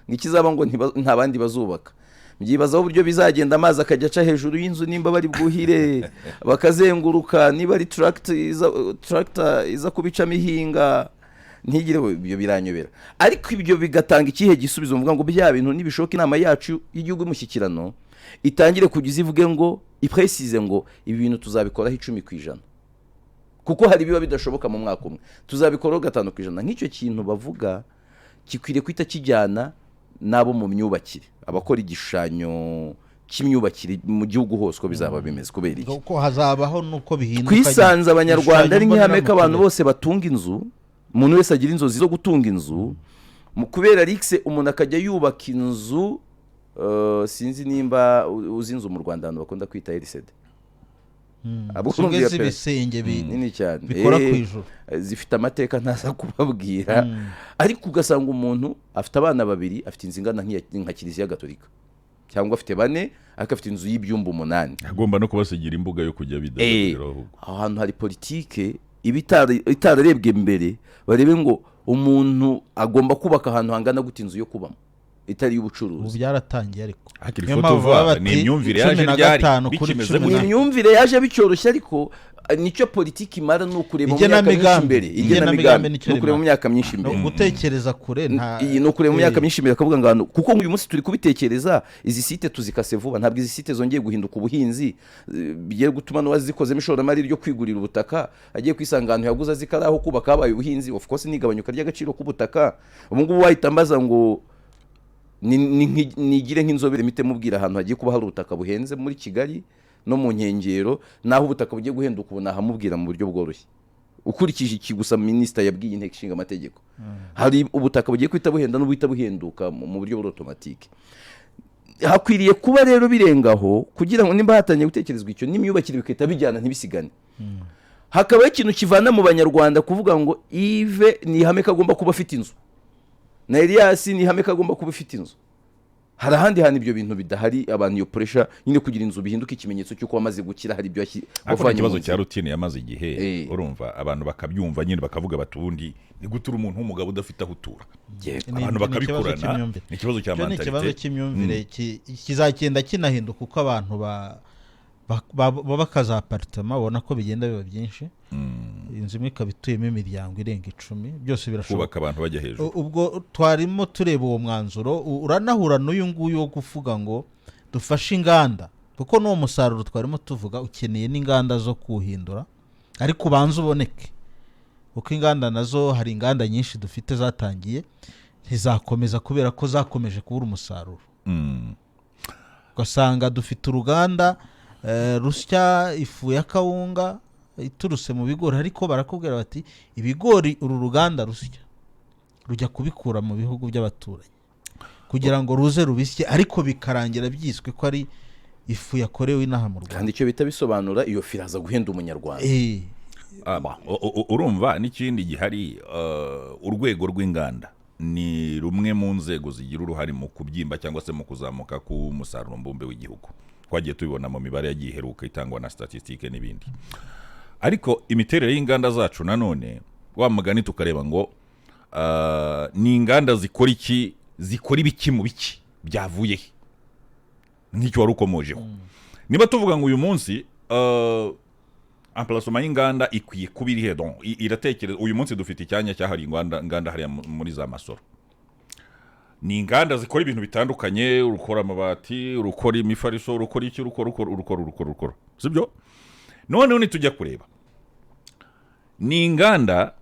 nk'ikizaba ngo nta bandi bazubaka. Myibazaho uburyo bizagenda amazi akajya aca hejuru y'inzu nimba bari bwuhire bakazenguruka niba ari tractor iza kubicamo ihinga ntigire ibyo biranyobera. Ariko ibyo bigatanga ikihe gisubizo mvuga ngo bya bintu nibishoka inama yacu y'igihugu mushyikirano itangire kugiza ivuge ngo ipresize ngo ibi bintu tuzabikoraho 10%. Kuko hari biba bidashoboka mu mwaka umwe tuzabikoraho 5%. Nk'icyo kintu bavuga kikwiriye kwita kijyana nabo mu myubakire abakora igishushanyo cy'imyubakire mu gihugu hose ko bizaba bimeze kubera iki ko hazabaho nuko bihinduka. Kwisanza abanyarwanda ari nk'ihame abantu bose batunga inzu, umuntu wese agira inzozi zo gutunga inzu kubera rikse umuntu akajya yubaka inzu sinzi nimba uzi inzu mu Rwanda abantu bakunda kwita LCD. Abugeze bisenge binini cyane bikora kwijuru zifite amateka ntaza kubabwira ariko ugasanga umuntu afite abana babiri afite inzingana nka Kiliziya Gatolika cyangwa afite 4 akafite inzu y'ibyumba 8 agomba no kubasigira imbuga yo kujya bidagaduraho. Ahantu hari politike itararebwe mbere barebe ngo umuntu agomba kubaka ahantu hangana gute inzu yo kubamo itari y'ubucuruzi. Ubu byaratangiye ariko ni imyumvire yaje ryari bikimeze mu imyumvire yaje bicyoroshye ariko nicyo politiki imara no kureba mu myaka myinshi imbere igenamigambi no kureba mu myaka myinshi imbere no gutekereza kure no kureba mu myaka myinshi imbere akavuga ngo kuko uyu munsi turi kubitekereza izi site tuzikase vuba ntabwo izi site zongeye guhinduka ubuhinzi bigiye gutuma no wazikozemo ishoramari ryo kwigurira ubutaka agiye kwisanga ahantu yaguza zikaraho kubaka habaye ubuhinzi of course nigabanyuka ry'agaciro k'ubutaka. Ubu ngubu wahita mbaza ngo nigire nk'inzobere mite mubwira ahantu hagiye kuba hari ubutaka buhenze muri Kigali no mu nkengero naho ubutaka bugiye guhenduka ubu nahamubwira mu buryo bworoshye ukurikije iki gusa minister yabwiye inteko ishinga amategeko hari ubutaka bugiye kwita buhenda n'ubuhita buhenduka mu buryo automatique. Hakwiriye kuba rero birengaho kugira ngo nimba hatangiye gutekerezwa icyo n'imyubakire bikita bijyana ntibisigane. Hakaba ikintu kivana mu banyarwanda kuvuga ngo Yves ni ihame kagomba kuba afite inzu na Elias ni ihame kagomba kuba afite inzu. Hari ahandi hantu ibyo bintu bidahari abantu yo pressure nyine kugira inzu bihinduka ikimenyetso cy'uko wamaze gukira hari ibyo bafanye ikibazo cya routine yamaze igihe urumva abantu bakabyumva nyine bakavuga batundi ni gutura umuntu w'umugabo udafite aho utura abantu bakabikurana ni ikibazo cya mentalite. Ikibazo cy'imyumvire kizagenda kinahinduka uko abantu bakaza apartment ubona ko bigenda biba byinshi inzu imwe ikabituyemo imiryango irenga 10 byose birashoboka kubaka abantu bajya hejuru. Ubwo twarimo tureba uwo mwanzuro uranahura n'uyu nguyu wo kuvuga ngo dufashe inganda kuko n'uwo musaruro twarimo tuvuga ukeneye n'inganda zo kuhindura ariko ubanza uboneke kuko inganda nazo hari inganda nyinshi dufite zatangiye ntizakomeza kubera ko zakomeje kubura umusaruro. Ugasanga dufite uruganda rusya ifu ya kawunga ituruse mu bigori ariko barakubwira bati ibigori uru ruganda rusya rujya kubikura mu bihugu by'abaturanyi kugira ngo ruze rubisye ariko bikarangira byiswe ko ari ifu yakorewe inaha mu Rwanda kandi icyo bita bisobanura iyo fi iraza guhenda umunyarwanda. Urumva n'ikindi gihari, urwego rw'inganda ni rumwe mu nzego zigira uruhare mu kubyimba cyangwa se mu kuzamuka k'umusaruro mbumbe w'igihugu. Twagiye tubibona mu mibare yagiye iheruka itangwa na statistique n'ibindi. Ariko imiterere y'inganda zacu nanone wa mugani tukareba ngo ni inganda zikora iki, zikora ibiki mu biki byavuye he, nk'icyo wari ukomojeho. Niba tuvuga ngo uyu munsi emplacement y'inganda ikwiye kuba iri he, donc iratekereza uyu munsi dufite icyanya cyahari inganda hariya muri za Masoro. Ni inganda zikora ibintu bitandukanye, urukora amabati, urukora imifariso, urukora iki, urukora sibyo. None nitujya kureba ni inganda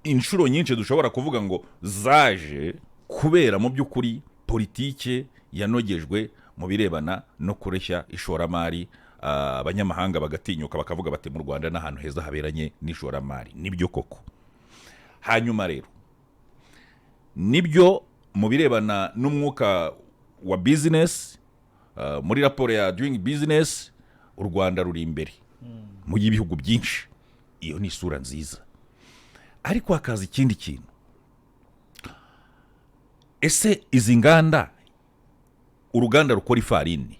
inshuro nyinshi dushobora kuvuga ngo zaje kubera mu by'ukuri politike yanogejwe mu birebana no kureshya ishoramari, abanyamahanga bagatinyuka bakavuga bati mu Rwanda n'ahantu heza haberanye n'ishoramari. Nibyo koko. Hanyuma rero nibyo mu birebana n'umwuka wa business, muri raporo ya doing business u Rwanda ruri imbere mu y'ibihugu byinshi. Iyo ni isura nziza. Ariko hakaza ikindi kintu, ese izi nganda, uruganda rukora ifarini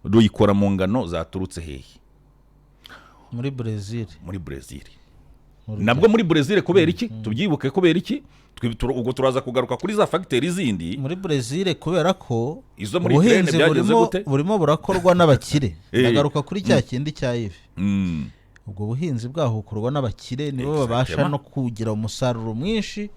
ruyikora mu ngano zaturutse hehe? muri Brazil. Nabwo muri Brazil kubera iki? Tubyibuke kubera iki? Ubwo turaza kugaruka kuri za factory zindi muri Brazil kubera ko izo muri Ukraine byageze gute? Burimo burakorwa n'abakire. Ndagaruka kuri cya kindi cya ifi. Ubwo buhinzi bwaho bukorwa n'abakire, nibo babasha no kugira umusaruro mwinshi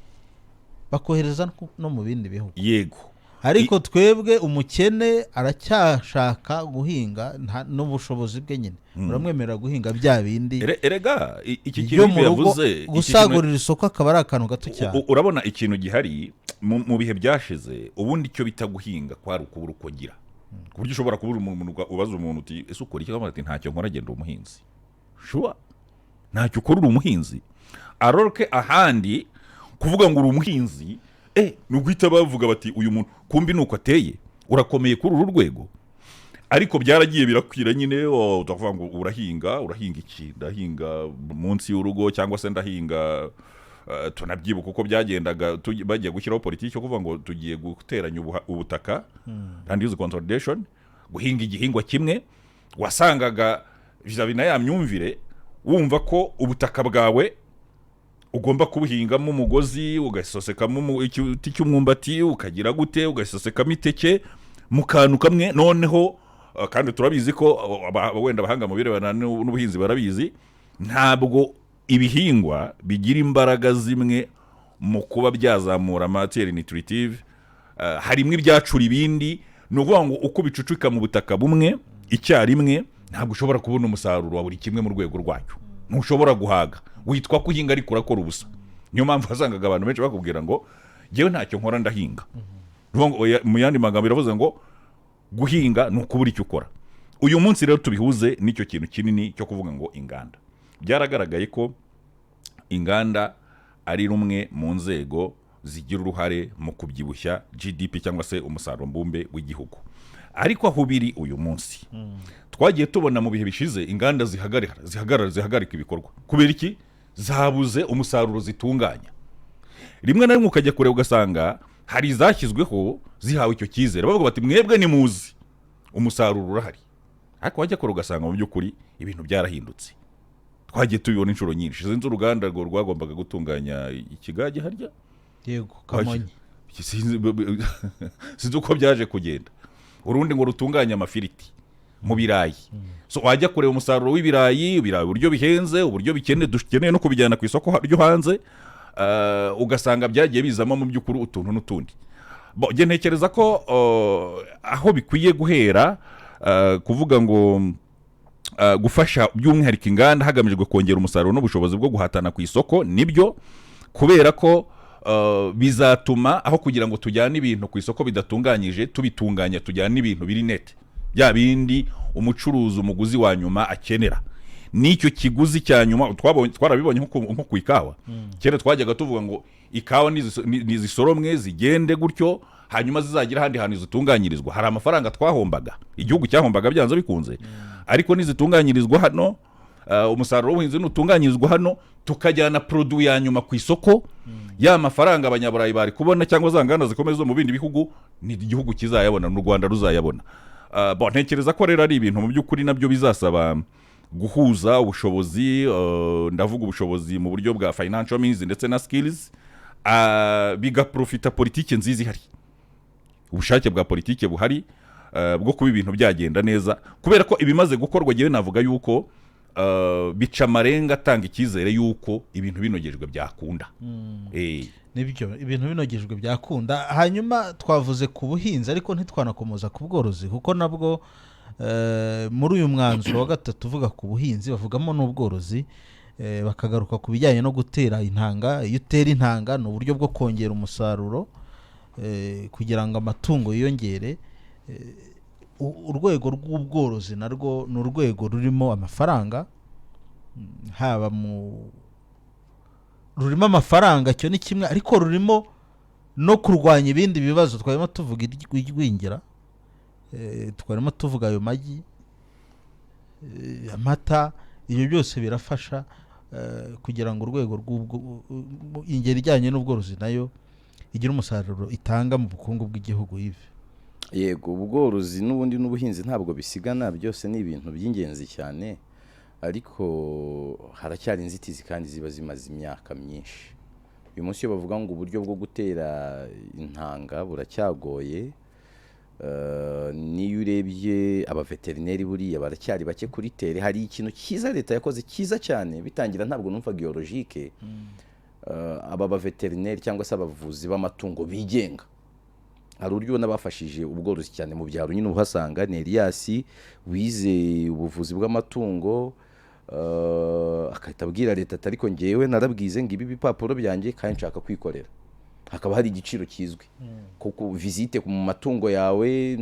bakohereza no mu bindi bihugu. Yego. Ariko twebwe umukene aracyashaka guhinga n'ubushobozi bwe nyine. Uramwemerera guhinga bya bindi. Erega iki kintu yavuze gusagurira isoko akaba ari akantu gato cyane. Urabona ikintu gihari mu bihe byashize, ubundi icyo bita guhinga kwari ukubura uko gira. Ku buryo ushobora kubura umuntu ubaza umuntu uti ese ukora iki? Ati ntacyo nkora, agenda umuhinzi. Sure. Ntacyo ukora uri umuhinzi. Aroroke ahandi kuvuga ngo uri umuhinzi, nuguhita bavuga bati uyu muntu kumbi nuko ateye, urakomeye kuri uru rwego. Ariko byaragiye birakwira nyine, utavuga ngo urahinga iki? Ndahinga munsi y'urugo cyangwa se ndahinga, tunabyibuka uko byagendaga bagiye gushyiraho politiki yo kuvuga ngo tugiye guteranya ubutaka, land use consolidation, guhinga igihingwa kimwe. Wasangaga vis-a-vis na ya myumvire, wumva ko ubutaka bwawe ugomba kubuhingamo umugozi, ugasosekamo igiti cy'umwumbati, ukagira gute, ugasosekamo iteke mu kantu kamwe. Noneho kandi turabizi ko wenda abahanga mu birebana n'ubuhinzi barabizi, ntabwo ibihingwa bigira imbaraga zimwe mu kuba byazamura matière nutritive. Harimwe ibyacura ibindi. Ni ukuvuga ngo uko bicucika mu butaka bumwe icyarimwe, ntabwo ushobora kubona umusaruro wa buri kimwe mu rwego rwacyo. Ntushobora guhaga, witwa kuhinga ariko urakora ubusa. Niyo mpamvu wasangaga abantu benshi bakubwira ngo njyewe ntacyo nkora ndahinga. Mu yandi magambo biravuze ngo guhinga ni ukubura icyo ukora. Uyu munsi rero tubihuze n'icyo kintu kinini cyo kuvuga ngo inganda. Byaragaragaye ko inganda ari rumwe mu nzego zigira uruhare mu kubyibushya GDP cyangwa se umusaruro mbumbe w'igihugu. Ariko aho biri uyu munsi, twagiye tubona mu bihe bishize inganda zihagarika ibikorwa. Kubera iki? Zabuze umusaruro zitunganya. Rimwe na rimwe ukajya kureba ugasanga hari izashyizweho zihawe icyo cyizere, bavuga bati mwebwe ni muzi umusaruro urahari. Ariko wajya kureba ugasanga mu by'ukuri ibintu byarahindutse. Twagiye tubibona inshuro nyinshi. Sinzi uruganda rwagombaga gutunganya ikigage harya? Yego, Kamonyi. Sinzi uko byaje kugenda. Urundi ngo rutunganya amafiriti mu birayi. So wajya kureba umusaruro w'ibirayi, uburyo bihenze, uburyo dukeneye no kubijyana ku isoko ryo hanze, ugasanga byagiye bizamo mu by'ukuri utuntu n'utundi. Nge ntekereza ko aho bikwiye guhera, kuvuga ngo gufasha by'umwihariko inganda hagamijwe kongera umusaruro n'ubushobozi bwo guhatana ku isoko, nibyo, kubera ko bizatuma aho kugira ngo tujyane ibintu ku isoko bidatunganyije, tubitunganya tujyane ibintu biri net, bya bindi umucuruzi umuguzi wa nyuma akenera. N'icyo kiguzi cya nyuma twarabibonye nko ku ikawa. Kera twajyaga tuvuga ngo ikawa nizisoromwe zigende gutyo hanyuma zizagira ahandi hantu zitunganyirizwa. Hari amafaranga twahombaga, igihugu cyahombaga byanze bikunze, ariko nizitunganyirizwa hano, umusaruro w'ubuhinzi nutunganyirizwa hano, tukajyana produit ya nyuma ku isoko, ya mafaranga abanyaburayi bari kubona cyangwa za nganda zikomeye zo mu bindi bihugu ni igihugu kizayabona, n'u Rwanda ruzayabona. Ntekereza ko rero ari ibintu mu by'ukuri nabyo bizasaba guhuza ubushobozi, ndavuga ubushobozi mu buryo bwa financial means ndetse na skills, bigaprofita politike nziza ihari, ubushake bwa politike buhari bwo kuba ibintu byagenda neza, kubera ko ibimaze gukorwa gihe navuga yuko bica amarenga atanga icyizere yuko ibintu binogejwe byakunda. Nibyo, ibintu binogejwe byakunda. Hanyuma twavuze ku buhinzi ariko ntitwanakomoza ku bworozi, kuko nabwo muri uyu mwanzuro wa gatatu uvuga ku buhinzi bavugamo n'ubworozi, bakagaruka ku bijyanye no gutera intanga. Iyo utera intanga ni uburyo bwo kongera umusaruro kugira ngo amatungo yiyongere. Urwego rw'ubworozi narwo ni urwego rurimo amafaranga, rurimo amafaranga, cyo ni kimwe, ariko rurimo no kurwanya ibindi bibazo. Twarimo tuvuga igwingira, twarimo tuvuga ayo magi, amata, ibyo byose birafasha kugira ngo urwego ingeri ijyanye n'ubworozi nayo igira umusaruro itanga mu bukungu bw'igihugu. Yego, ubworozi n'ubundi n'ubuhinzi ntabwo bisigana, byose ni ibintu by'ingenzi cyane, ariko haracyari inzitizi kandi ziba zimaze imyaka myinshi. Uyu munsi iyo bavuga ngo uburyo bwo gutera intanga buracyagoye, niyo urebye abaveterineri buriya baracyari bake kuri tere. Hari ikintu cyiza leta yakoze cyiza cyane, bitangira ntabwo numva biologike, aba baveterineri cyangwa se abavuzi b'amatungo bigenga, hari uburyo n'abafashije ubworozi cyane mu byaro. Nyine uhasanga ni Elias wize ubuvuzi bw'amatungo, akahita abwira leta ati ariko ngewe narabwize ngo ibi bipapuro byanjye kandi nshaka kwikorera. Hakaba hari igiciro kizwi kuko visite mu matungo yawe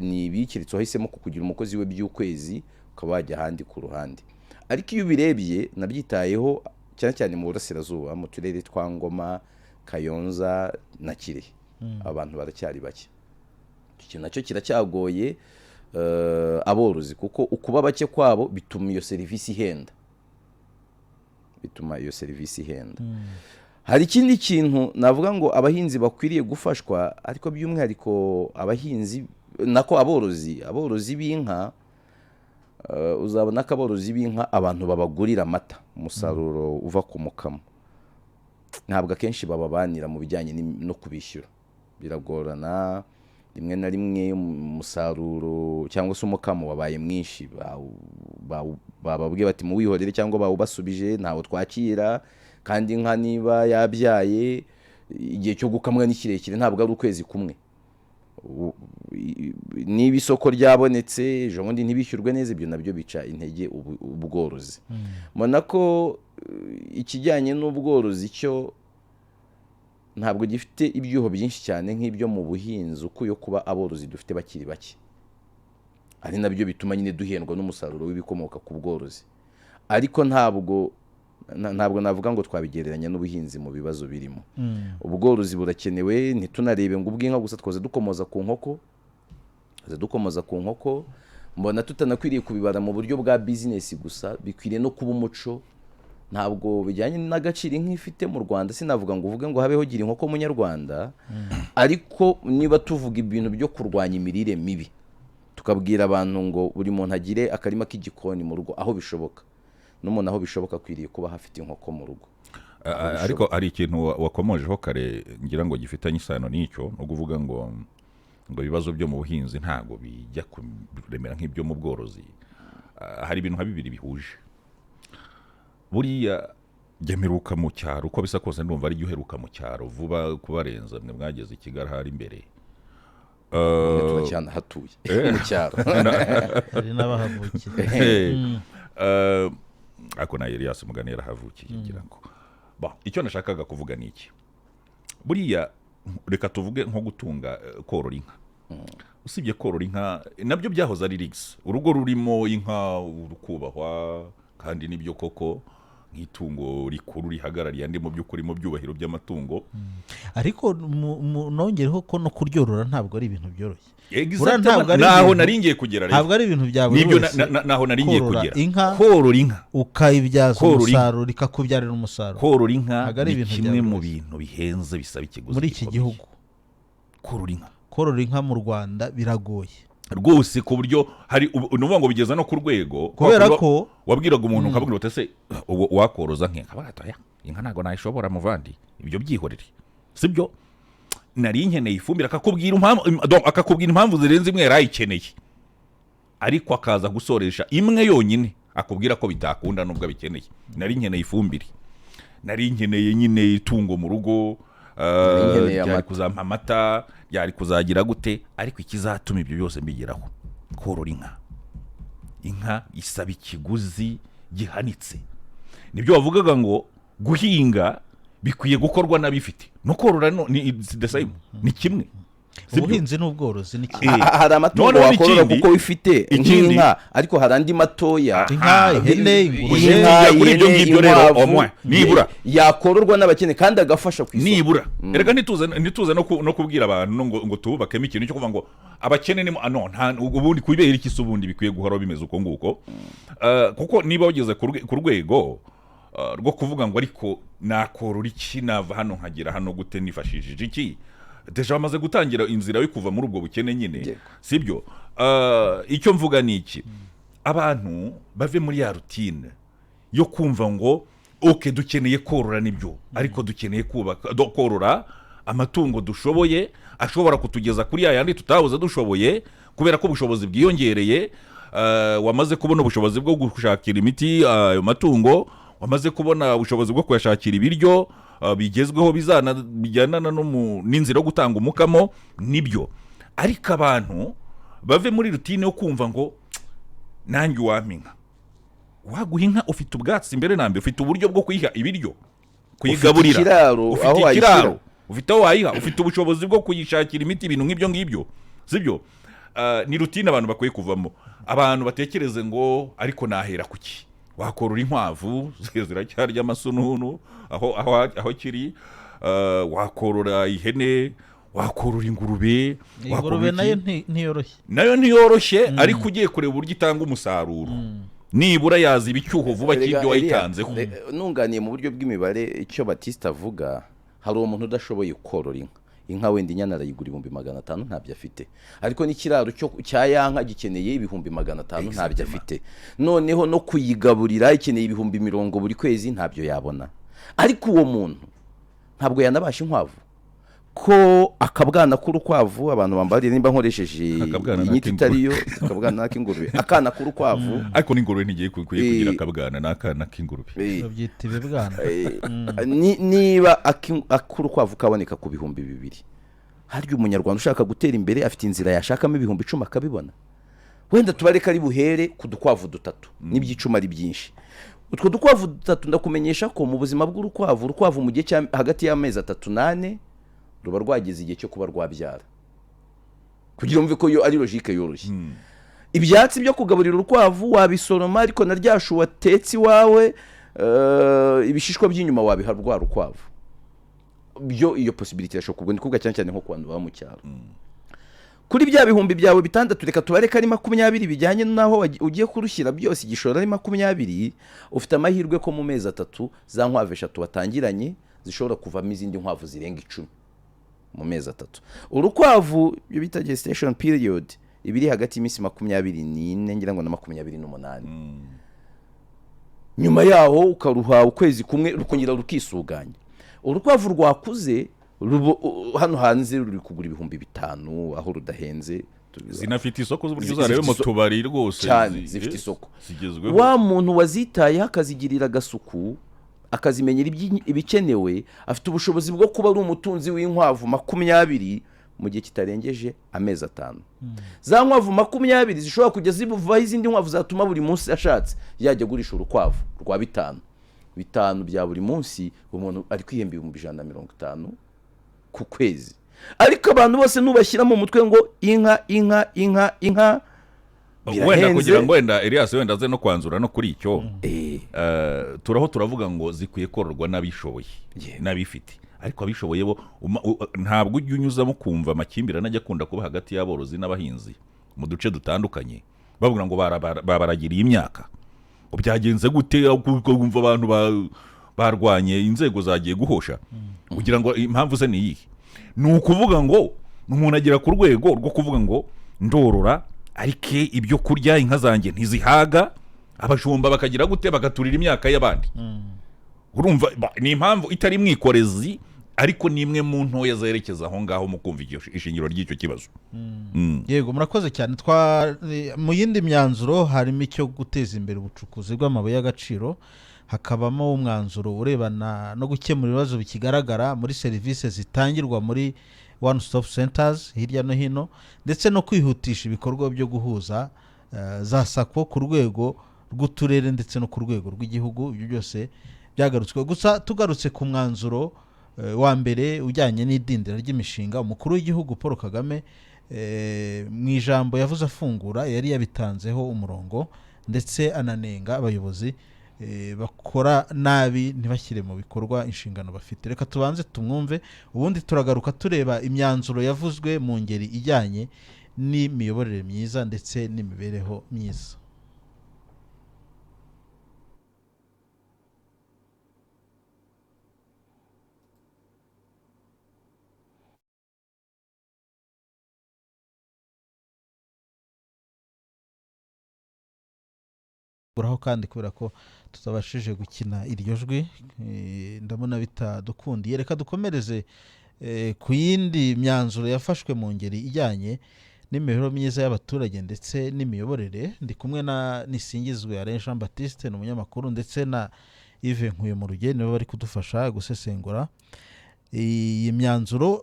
ni ibikiritse, wahisemo kukugira umukozi we by'ukwezi, ukaba wajya ahandi ku ruhande. Ariko iyo ubirebye nabyitayeho cyane cyane mu burasirazuba, mu turere twa Ngoma, Kayonza na Kirehe, abantu baracyari bake. Ikintu nacyo kiracyagoye aborozi, kuko ukuba bake kwabo bituma iyo serivisi ihenda. Hari ikindi kintu navuga ngo abahinzi bakwiriye gufashwa, ariko by'umwihariko abahinzi nako aborozi b'inka, uzabona ko aborozi b'inka abantu babagurira amata, umusaruro uva ku mukamo, ntabwo akenshi bababanira mu bijyanye no kubishyura. Biragorana, rimwe na rimwe umusaruro cyangwa se umukamo wabaye mwinshi, bababwiye bati muwihorere cyangwa bawubasubije, ntawo twakira. Kandi inka niba yabyaye, igihe cyo gukamwa ni kirekire, ntabwo ari ukwezi kumwe. Niba isoko ryabonetse ejo bundi ntibishyurwe neza, ibyo nabyo bica intege ubworozi. Mbona ko ikijyanye n'ubworozi cyo ntabwo gifite ibyuho byinshi cyane nk'ibyo mu buhinzi, uko yo kuba aborozi dufite bakiri bake, ari nabyo bituma nyine duhendwa n'umusaruro w'ibikomoka ku bworozi. Ariko ntabwo navuga ngo twabigereranya n'ubuhinzi mu bibazo birimo. Ubworozi burakenewe, ntitunarebe ngo ubw'inka gusa, twaze dukomoza ku nkoko. Mbona tutanakwiriye kubibara mu buryo bwa business gusa, bikwiriye no kuba umuco. Ntabwo bijyanye n'agaciro inka ifite mu Rwanda, sinavuga ngo uvuge ngo habeho gira inkoko munyarwanda, ariko niba tuvuga ibintu byo kurwanya imirire mibi, tukabwira abantu ngo buri muntu agire akarima k'igikoni mu rugo aho bishoboka, n'umuntu aho bishoboka akwiriye kuba hafite inkoko mu rugo. Ariko hari ikintu wakomojeho kare ngira ngo gifitanye isano n'icyo, no kuvuga ngo ibibazo byo mu buhinzi ntabwo bijya kuremera nk'ibyo mu bworozi. Hari ibintu nka bibiri bihuje. Buriya gemeruka mu cyaro, uko bisa kose ndumva ari giheruka mu cyaro vuba kubarenza mwe mwageze Kigali hari imbere. Turacyana hatuye mu cyaro. Hari n'abahavukiye. Ako na Elias Mugani yarahavukiye ngira ngo. Icyo nashakaga kuvuga ni iki. Buriya reka tuvuge nko gutunga korora inka. Usibye korora inka nabyo byahoze ari rigs. Urugo rurimo inka urukubahwa kandi nibyo koko, nk'itungo rikuru rihagarariye andi mu by'ukuri mu byubahiro by'amatungo. ariko nongereho ko no kuryorora ntabwo ari ibintu byoroshye. Naho naringiye kugera rero. Ntabwo ari ibintu bya buri wese. Naho naringiye kugera. Korora inka ukayibyaza umusaruro ikakubyarira umusaruro. Korora inka ni kimwe mu bintu bihenze bisaba ikiguzi muri iki gihugu. Korora inka mu Rwanda biragoye rwose, ku buryo hari nuvuga ngo bigeza no ku rwego kubera ko wabwiraga umuntu ukabwira uti ese wakoroza nk'inka, bagatoya inka ntago nayishobora muvandi, ibyo byihorere, sibyo? Nari nkeneye ifumbire, akakubwira impamvu zirenze imwe yarayikeneye, ariko akaza gusoresha imwe yonyine akubwira ko bitakunda nubwo abikeneye. Nari nkeneye ifumbire, nari nkeneye nyine itungo mu rugo, ryari kuzampa amata, ryari kuzagira gute, ariko ikizatuma ibyo byose mbigeraho korora inka isaba ikiguzi gihanitse. Nibyo wavugaga ngo guhinga bikwiye gukorwa n'abifite, no korora ni kimwe. Ubuhinzi n'ubworozi ni kimwe. Hari amatungo wakorora kuko wifite nk'inka, ariko hari andi matoya, inka, ihene, ingurube, nibura yakororwa n'abakene kandi agafasha ku isoko nibura. Erega nituze no kubwira abantu ngo tububakemo ikintu cyo kuvuga ngo abakene ubundi kubera iki ubundi bikwiye guhora bimeze uko nguko, kuko niba wageze ku rwego rwo kuvuga ngo ariko nakorora iki, nava hano nkagera hano gute nifashishije iki, deja bamaze gutangira inzira yo kuva muri ubwo bukene nyine, sibyo? Icyo mvuga ni iki, abantu bave muri ya rutine yo kumva ngo dukeneye korora nibyo, ariko dukeneye korora amatungo dushoboye ashobora kutugeza kuri yandi tutabuze dushoboye, kubera ko ubushobozi bwiyongereye. Wamaze kubona ubushobozi bwo gushakira imiti ayo matungo, wamaze kubona ubushobozi bwo kuyashakira ibiryo bigezweho bijyana n'inzira yo gutanga umukamo, nibyo. Ariko abantu bave muri rutine yo kumva ngo nanjye wampa waguha inka, ufite ubwatsi imbere nambe, ufite uburyo bwo kuyiha ibiryo, kuyigaburira, ufite ikiraro, ufite aho wayiha, ufite ubushobozi bwo kuyishakira imiti, ibintu nk'ibyo ngibyo, sibyo? Ni rutine abantu bakwiye kuvamo. Abantu batekereze ngo ariko nahera kuki, wakorora inkwavu ziracyarya amasununu aho kiri, wakorora ihene, wakorora ingurube nayo ntiyoroshye, ariko ugiye kureba uburyo itanga umusaruro, nibura yaza ibicyuho vuba cy'ibyo wayitanzeho. Nunganiye mu buryo bw'imibare icyo Batista avuga, hari umuntu udashoboye korora inka wenda inyana arayigura 500 ntabyo afite, ariko n'ikiraro cya yanka gikeneye 500 ntabyo afite, noneho no kuyigaburira ikeneye 10,000 buri kwezi ntabyo yabona. Ariko uwo muntu ntabwo yanabasha inkwavu, ko akabwana k'urukwavu, abantu bambariye nimba nkoresheje inyito itariyo, akabwana k'ingurube, akana k'urukwavu, ariko n'ingurube ntigiye kugira akabwana n'akana k'ingurube, babyita ibibwana. Niba ak'urukwavu kaboneka ku 2,000, harya umunyarwanda ushaka gutera imbere afite inzira yashakamo 10,000 akabibona? Wenda tubareka ari buhere ku dukwavu 3 n'ibyicuma ari byinshi. Utwo dukwavu 3 ndakumenyesha ko mu buzima urukwavu mu gihe hagati y'amezi 3 n'8 ruba rwageze igihe cyo kuba rwabyara, kugira umve ko ari logique yoroshye. Ibyatsi byo kugaburira urukwavu wabisoroma, ariko na ryashu watetse iwawe, ibishishwa by'inyuma wabiha rwa rukwavu. Iyo possibility yashobora kubwo ndikuvuga cyane nko kwanda ba mu cyaro. Kuri bya bihumbi byawe 6 reka tubareka ari 20 bijyanye naho ugiye kurushyira byose igishoro ari 20, ufite amahirwe ko mu mezi 3 za nkwavu 3 watangiranye zishobora kuvamo izindi nkwavu zirenga 10 mu mezi 3. Urukwavu byo bita gestation period ibiri hagati y'imisi 24 ngira ngo na 28. Nyuma yaho ukaruha ukwezi kumwe rukongera rukisuganya. Urukwavu rwakuze hano hanze ruri kugura 5,000 aho rudahenze, zinafite isoko z'uburyo zarebe mu tubari rwose cyane, zifite isoko. Wa muntu wazitaye akazigirira gasuku, akazimenyera ibikenewe, afite ubushobozi bwo kuba ari umutunzi w'inkwavu 20 mu gihe kitarengeje amezi 5. Za nkwavu 20 zishobora kujya zibuvaho izindi nkwavu zatuma buri munsi ashatse yajya gurisha urukwavu rwa 5 bya buri munsi, umuntu ari kwihemba 150 ku kwezi. Ariko abantu bose nubashyira mu mutwe ngo inka wenda kugira ngo wenda Elias wenda aze no kwanzura no kuri icyo turavuga ngo zikwiye kororwa n'abishoboye n'abifite, ariko abishoboye bo ntabwo ujya unyuzamo kumva amakimbirane ajya akunda kuba hagati y'aborozi n'abahinzi mu duce dutandukanye, bavuga ngo babaragiriye imyaka, byagenze gute kumva abantu barwanye inzego zagiye guhosha, kugira ngo impamvu ze ni iyihe? Ni ukuvuga ngo umuntu agera ku rwego rwo kuvuga ngo ndorora ariko ibyo kurya inka zanjye ntizihaga, abashumba bakagira gute bagaturira imyaka y'abandi. Urumva ni impamvu itari mwikorezi, ariko ni imwe mu ntoya zerekeza aho ngaho mu kumva ishingiro ry'icyo kibazo. Yego, murakoze cyane. Mu yindi myanzuro harimo icyo guteza imbere ubucukuzi bw'amabuye y'agaciro, hakabamo umwanzuro urebana no gukemura ibibazo bikigaragara muri serivisi zitangirwa muri one stop centers hirya no hino, ndetse no kwihutisha ibikorwa byo guhuza za sako ku rwego rw'uturere ndetse no ku rwego rw'igihugu. Ibyo byose byagarutswe. Gusa tugarutse ku mwanzuro wa mbere ujyanye n'idindira ry'imishinga, umukuru w'igihugu Paul Kagame mu ijambo yavuze afungura yari yabitanzeho umurongo, ndetse ananenga abayobozi bakora nabi ntibashyire mu bikorwa inshingano bafite. Reka tubanze tumwumve, ubundi turagaruka tureba imyanzuro yavuzwe mu ngeri ijyanye n'imiyoborere myiza ndetse n'imibereho myiza. Uraho kandi kubera ko tutabashije gukina iryo jwi, ndabona bitadukundiye. Reka dukomereze ku yindi myanzuro yafashwe mu ngeri ijyanye n'imibereho myiza y'abaturage ndetse n'imiyoborere. Ndi kumwe na Nisingizwe Alain Jean Baptiste, ni umunyamakuru, ndetse na Yves Nkuyumurugye, nibo bari kudufasha gusesengura iyi myanzuro.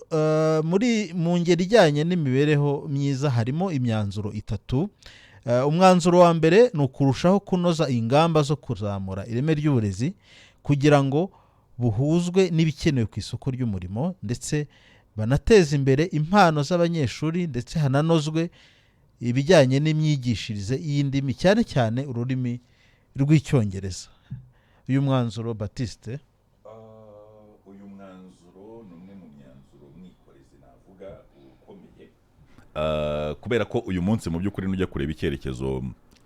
Mu ngeri ijyanye n'imibereho myiza harimo imyanzuro itatu. Umwanzuro wa mbere ni ukurushaho kunoza ingamba zo kuzamura ireme ry'uburezi kugira ngo buhuzwe n'ibikenewe ku isoko ry'umurimo, ndetse banateza imbere impano z'abanyeshuri, ndetse hananozwe ibijyanye n'imyigishirize y'indimi, cyane cyane ururimi rw'icyongereza. Uyu mwanzuro Baptiste, uyu mwanzuro ni umwe mu myanzuro mwikorezi navuga ukomeye, kubera ko uyu munsi mu by'ukuri nujya kureba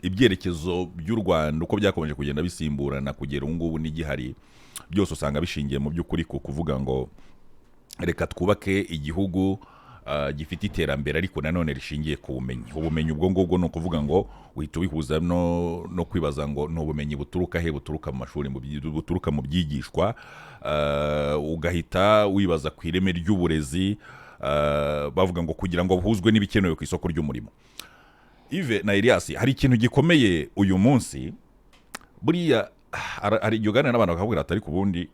ibyerekezo by'u Rwanda uko byakomeje kugenda bisimburana kugera ubu ngubu n'igihari, byose usanga bishingiye mu by'ukuri ku kuvuga ngo reka twubake igihugu gifite iterambere ariko nanone rishingiye ku bumenyi. Ubumenyi ubwo ngubwo ni ukuvuga ngo uhita ubihuza no kwibaza ngo ni ubumenyi buturuka he? Buturuka mu mashuri, buturuka mu byigishwa, ugahita wibaza ku ireme ry'uburezi, bavuga ngo kugira ngo buhuzwe n'ibikenewe ku isoko ry'umurimo. Yves na Elias, hari ikintu gikomeye uyu munsi, buriya hari igihe uganira n'abantu bakabwira ati ariko ubundi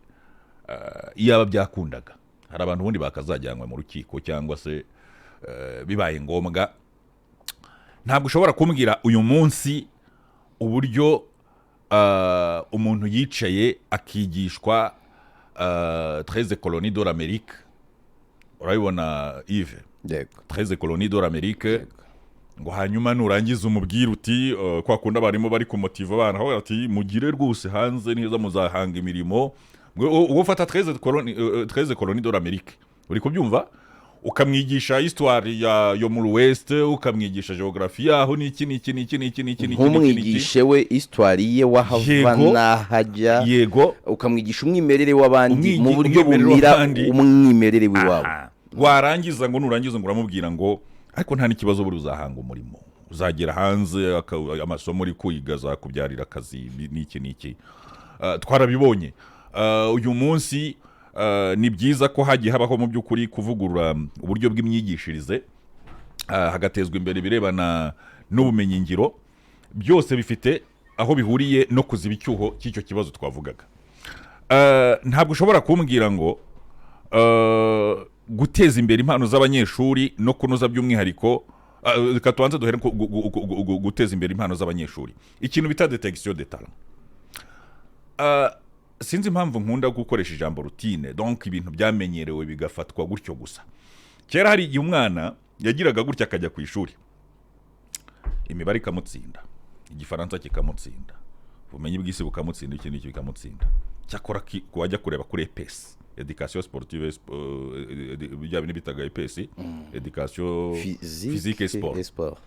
iyaba byakundaga hari abantu ubundi bakazajyanwa mu rukiko cyangwa se bibaye ngombwa. Ntabwo ushobora kumbwira uyu munsi uburyo umuntu yicaye akigishwa 13 colonies de l'Amérique. Urabibona Yves, 13 colonies de l'Amérique, ngo hanyuma nurangiza umubwira uti kwa kunda barimo bari kumotiva abana aho ati mugire rwose hanze neza muzahanga imirimo, uwo fata 13 colonies de l'Amérique, uri kubyumva, ukamwigisha histoire yo mu West, ukamwigisha geography aho niki nkumwigishe we histoire ye wahava nahajya, yego, ukamwigisha umwimerere w'abandi mu buryo bumira umwimerere w'iwabo. Warangiza ngo nurangiza ngo uramubwira ngo ariko nta n'ikibazo buri uzahanga umurimo, uzagera hanze amasomo uri kwiga azakubyarira akazi niki. Twarabibonye uyu munsi. Ni byiza ko hagiye habaho mu by'ukuri kuvugurura uburyo bw'imyigishirize, hagatezwa imbere ibirebana n'ubumenyi ngiro, byose bifite aho bihuriye no kuziba icyuho cy'icyo kibazo twavugaga. Ntabwo ushobora kumbwira ngo guteza imbere impano z'abanyeshuri no kunoza by'umwihariko, reka tubanze duhere guteza imbere impano z'abanyeshuri, ikintu bita detection de talent. Sinzi impamvu nkunda gukoresha ijambo routine, donc ibintu byamenyerewe bigafatwa gutyo gusa. Kera hari igihe umwana yagiraga gutya akajya ku ishuri, imibare ikamutsinda, igifaransa kikamutsinda, ubumenyi bw'isi bukamutsinda, ikindi bikamutsinda. Cyakora wajya kureba kuri EPS, education sportive, bijya bitaga EPS, education physique et sport,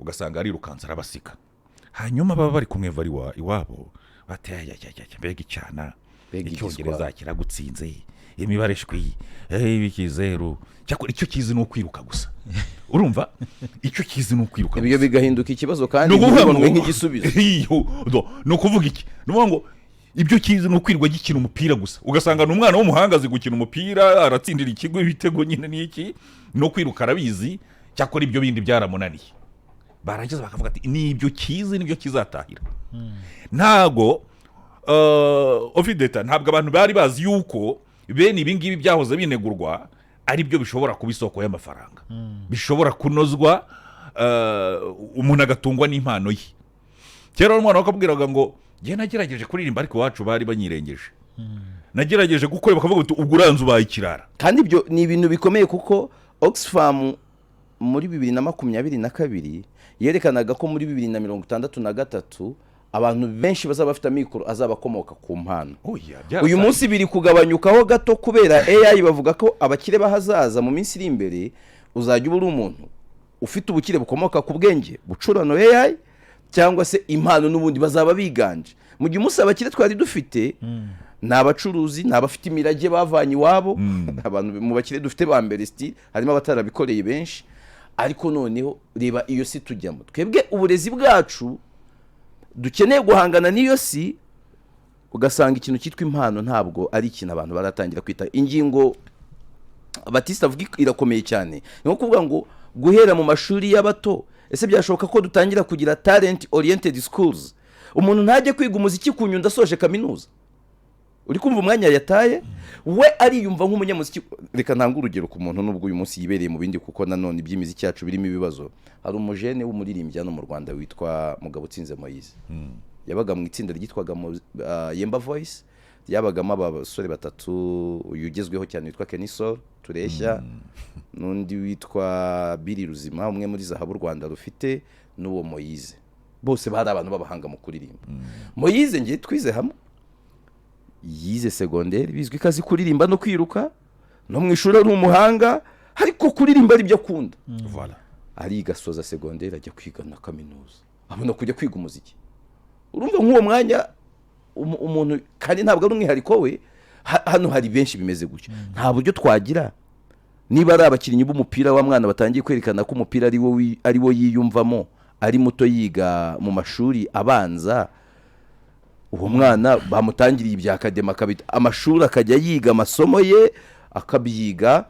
ugasanga ari rukanza arabasika. Hanyuma baba bari kumweva iwabo bataya mbega icyana, icyongereza kiragutsinze, imibare shwi, ibikizeru. Cyakora icyo kizi no kwiruka gusa. Urumva? Icyo kizi no kwiruka. Ibyo bigahinduka ikibazo kandi bibonwe nk'igisubizo. No kuvuga iki? No ngo ibyo kizi no kwirwa gikina umupira gusa. Ugasanga n'umwana w'umuhanga azi gukina umupira, aratsindira ikigo ibitego nyine n'iki, no kwiruka arabizi. Cyakora ibyo bindi byaramunaniye. Barangiza bakavuga ati nibyo kizi nibyo kizatahira. Ntago ofideta ntabwo abantu bari bazi yuko bene ibi ngibi byahoze binegurwa ari byo bishobora kuba isoko y'amafaranga, bishobora kunozwa, umuntu agatungwa n'impano ye. Kera umwana wakabwiraga ngo ngiye nagerageje kuririmba ariko iwacu bari banyirengeje, nagerageje gukora bakavuga ngo ubwo uranze ubaye ikirara. Kandi ibyo ni ibintu bikomeye kuko Oxfam muri 2022 yerekanaga ko muri 2063 abantu benshi bazaba bafite amikoro azabakomoka ku mpano. Uyu munsi biri kugabanyukaho gato kubera AI bavuga ko abakire bahazaza mu minsi iri imbere uzajya ubura umuntu ufite ubukire bukomoka ku bwenge bucurano AI cyangwa se impano n'ubundi bazaba biganje. Mu gihe umunsi abakire twari dufite n'abacuruzi, n'abafite imirage bavanye iwabo, abantu mu bakire dufite ba mbere style harimo abatarabikoreye benshi. Ariko noneho reba iyo si tujyamo, twebwe uburezi bwacu dukeneye guhangana n'iyo si, ugasanga ikintu cyitwa impano ntabwo ari ikintu abantu baratangira kwita. Ingingo Batista avuga irakomeye cyane, ni kuvuga ngo guhera mu mashuri y'abato, ese byashoboka ko dutangira kugira talent oriented schools. Umuntu ntajye kwiga umuziki ku Nyundo asoje kaminuza, uri kumva umwanya yataye, we ariyumva nk'umunyamuziki. Reka ntanga urugero ku muntu nubwo uyu munsi yibereye mu bindi kuko nanone iby'imiziki yacu birimo ibibazo. Hari umujene w'umuririmbyi hano mu Rwanda witwa Mugabo Tsinze Moise, yabaga mu itsinda ryitwaga Yemba Voice, yabagamo abasore batatu, uyu ugezweho cyane witwa Kenisol Tureshya, n'undi witwa Biri Ruzima, umwe muri Zahabu Rwanda rufite, n'uwo Moise. Bose bari abantu babahanga mu kuririmba. Moise ngiye twize hamwe, yize secondaire, bizwi kazi kuririmba no kwiruka, no mu ishuri ari umuhanga, ariko kuririmba ari byo akunda. Voilà. Ari gasoza secondaire ajya kwiga na kaminuza, abona kujya kwiga umuziki. Urumva nk'uwo mwanya umuntu kandi ntabwo ari umwihariko we, hano hari benshi bimeze gutyo. Nta buryo twagira niba ari abakinnyi b'umupira wa mwana batangiye kwerekana ko umupira ari wo yiyumvamo, ari muto yiga mu mashuri abanza, uwo mwana bamutangiriye ibya akadema amashuri akajya yiga amasomo ye akabyiga,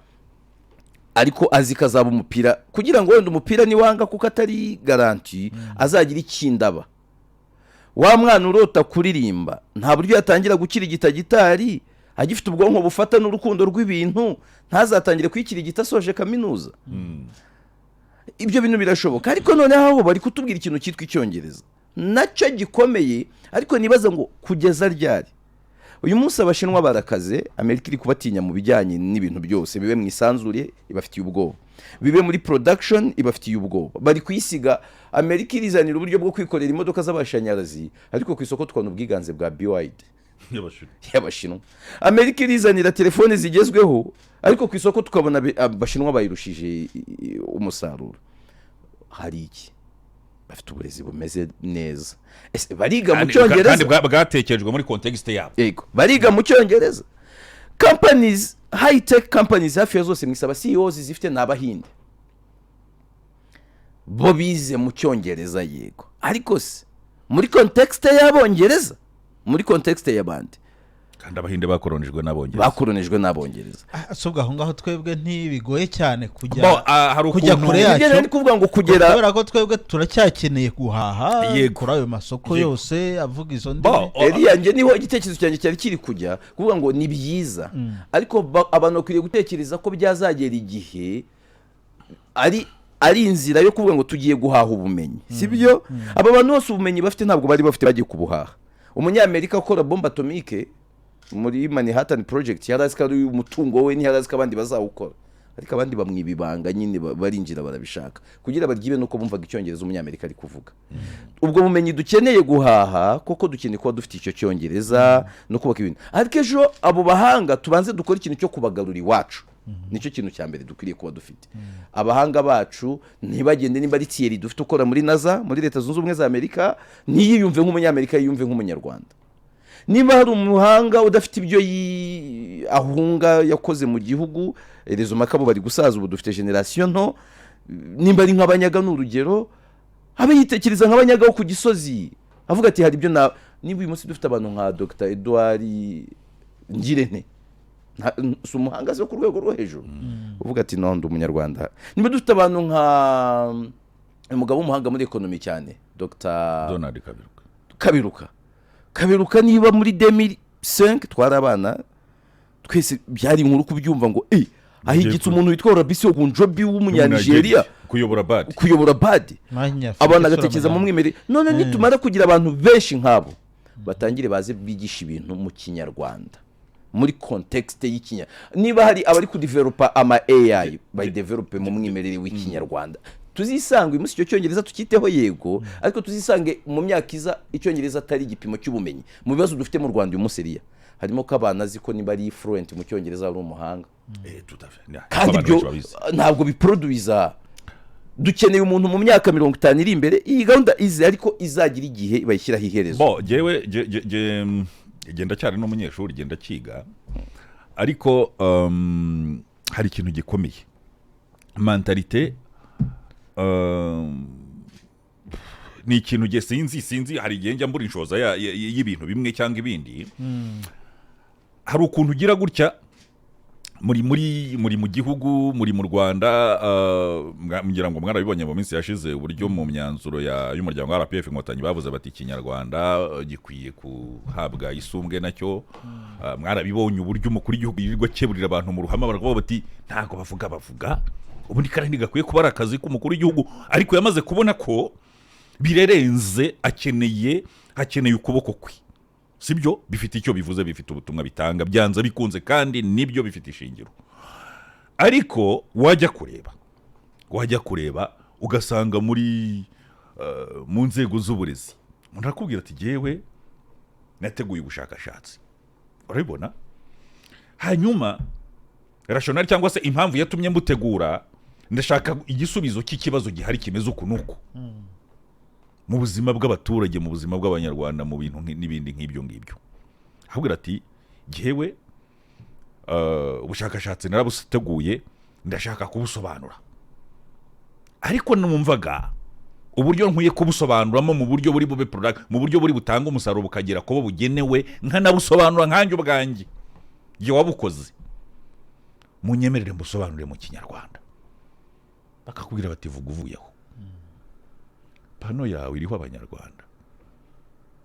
ariko azi kazaba umupira, kugira ngo wenda umupira niwanga kuko atari garanti azagira ikindaba. Wa mwana urota kuririmba nta buryo yatangira gukirigita gitari agifite ubwonko bufata n'urukundo rw'ibintu, ntazatangire kwikirigita soje kaminuza. Ibyo bintu birashoboka, ariko noneho aho bari kutubwira ikintu cyitwa Icyongereza nacyo gikomeye. Ariko nibaza ngo kugeza ryari? Uyu munsi Abashinwa barakaze, Amerika iri kubatinya mu bijyanye n'ibintu byose, bibe mu isanzure ibafitiye ubwoba, bibe muri production ibafitiye ubwoba, bari kwisiga. Amerika irizanira uburyo bwo kwikorera imodoka z'abashanyarazi, ariko ku isoko twabona ubwiganze bwa BYD y'Abashinwa. Amerika irizanira telefone zigezweho, ariko ku isoko tukabona Abashinwa bayirushije umusaruro. Hari iki? Bafite uburezi bumeze neza. Ese bariga mu Cyongereza kandi bwatekerejwe muri context yabo. Yego, bariga mu Cyongereza. Companies, high tech companies hafi ya zose mwisaba CEOs zifite n'Abahinde, bo bize mu Cyongereza. Yego, ariko se muri context y'Abongereza, muri context y'abandi, kandi Abahinde bakoronijwe n'Abongereza. Asobwa aho ngaho twebwe ntibigoye cyane kujya kure yacyo. Ibyo ni kuvuga ngo kugera, kubera ko twebwe turacyakeneye guhaha kuri ayo masoko yose avuga izo ndimi. Yanjye niho igitekerezo cyanjye cyari kiri kujya kuvuga ngo ni byiza, ariko abantu bakwiriye gutekereza ko byazagera igihe ari inzira yo kuvuga ngo tugiye guhaha ubumenyi, sibyo? Aba bantu bose ubumenyi bafite ntabwo bari bafite bagiye kubuhaha. Umunyamerika ukora bombe atomike muri Manhattan Project yarazi ko ari umutungo we, ntiyarazi ko abandi bazawukora. ariko abandi bamwiba ibanga nyine barinjira barabishaka kugira baryibe nuko bumvaga icyongereza umunyamerika ari kuvuga. Ubwo bumenyi dukeneye guhaha koko dukeneye kuba dufite icyo cyongereza no kubaka ibintu, ariko ejo abo bahanga tubanze dukora ikintu cyo kubagarura iwacu. Nicyo kintu cya mbere dukwiriye kuba dufite. Abahanga bacu ntibagende nimba ari Thierry dufite ukora muri NASA muri Leta Zunze Ubumwe za Amerika ntiyiyumve nk'umunyamerika, yiyumve nk'umunyarwanda. Niba hari umuhanga udafite ibyo ahunga yakoze mu gihugu, rezo makabo bari gusaza, ubu dufite generation nto, nimba ari nk'abanyaga n'urugero, abe yitekereza nk'abanyaga ku Gisozi, avuga ati hari ibyo niba uyu munsi dufite abantu nka Dr Edouard Ngirente, si umuhanga zo ku rwego rwo hejuru, uvuga ati no ndi umunyarwanda. Niba dufite abantu nka umugabo w'umuhanga muri ekonomi cyane, Dr Donald Kaberuka niba muri 2005 twari abana twese byari inkuru kubyumva ngo ahigitse umuntu witwa Rabisi Ogunjobi w'umunyanigeriya kuyobora bad abana agatekereza mu mwimerere. None nitumara kugira abantu benshi nk'abo batangire baze bigisha ibintu mu Kinyarwanda muri context y'ikinya, niba hari abari ku developer ama AI by develop mu mwimerere w'ikinyarwanda, tuzisanga uyu munsi icyo cyongereza tukiteho yego, ariko tuzisange mu myaka iza icyongereza atari igipimo cy'ubumenyi. Mu bibazo dufite mu Rwanda uyu munsi riya harimo ko abana ziko niba ari fluent mu cyongereza ari umuhanga, kandi ibyo ntabwo biproduiza. Dukeneye umuntu mu myaka 50 iri imbere, iyi gahunda izi ariko izagira igihe bayishyiraho iherezo. Jewe genda cyane n'umunyeshuri genda kiga, ariko hari ikintu gikomeye, mentalite ni ikintu sinzi hari igihe njya mbura inshoza y'ibintu bimwe cyangwa ibindi. Hari ukuntu ugira gutya muri mu gihugu, muri mu Rwanda, ngira ngo mwarabibonye mu minsi yashize uburyo mu myanzuro y'umuryango wa RPF Inkotanyi bavuze bati Ikinyarwanda gikwiye kuhabwa isumbwe nacyo. Mwarabibonye uburyo umukuru w'igihugu yirirwa keburira abantu mu ruhame, baravuga bati ntago bavuga ubundi kandi gakwiye kuba ari akazi k'umukuru w'igihugu, ariko yamaze kubona ko birerenze, akeneye ukuboko kwe. Sibyo bifite icyo bivuze, bifite ubutumwa bitanga, byanza bikunze, kandi nibyo bifite ishingiro. Ariko wajya kureba ugasanga muri mu nzego z'uburezi umuntu arakubwira ati jewe nateguye ubushakashatsi, urabibona, hanyuma rationale cyangwa se impamvu yatumye mbutegura, ndashaka igisubizo cy'ikibazo gihari kimeze uku nuko mu buzima bw'abaturage, mu buzima bw'abanyarwanda, mu bintu n'ibindi nk'ibyo ngibyo. Ahubwo ati jewe ubushakashatsi narabuteguye, ndashaka kubusobanura, ariko numvaga uburyo nkwiye kubusobanuramo mu buryo buri bube product, mu buryo buri butanga umusaruro bukagera ko bugenewe, nkanabusobanura nkanjye ubwanjye je wabukoze, munyemerere mbusobanurire mu Kinyarwanda. Bakakubwira bati vuga uvuyeho, pano yawe iriho Abanyarwanda,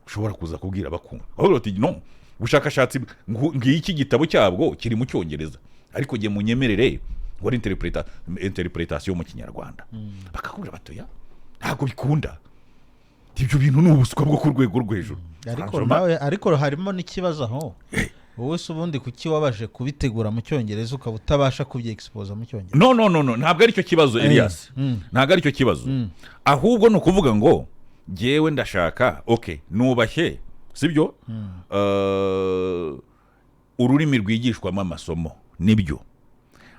ushobora kuza kubwira bakumva. Ahubwo ati no, ubushakashatsi ngiki gitabo cyabwo kiri mu Cyongereza, ariko je munyemerere ngo interpretation mu Kinyarwanda. Bakakubwira bati ya ntago bikunda, ibyo bintu n'ubuswa bwo ku rwego rw'ejuru. Ariko harimo n'ikibazo aho wowe se ubundi kuki wabaje kubitegura mu Cyongereza ukaba utabasha kubyeexpose mu Cyongereza? No, ntabwo ari cyo kibazo Elias, ntabwo ari cyo kibazo, ahubwo no kuvuga ngo jewe ndashaka nubashye, sibyo, ururimi rwigishwamo amasomo nibyo,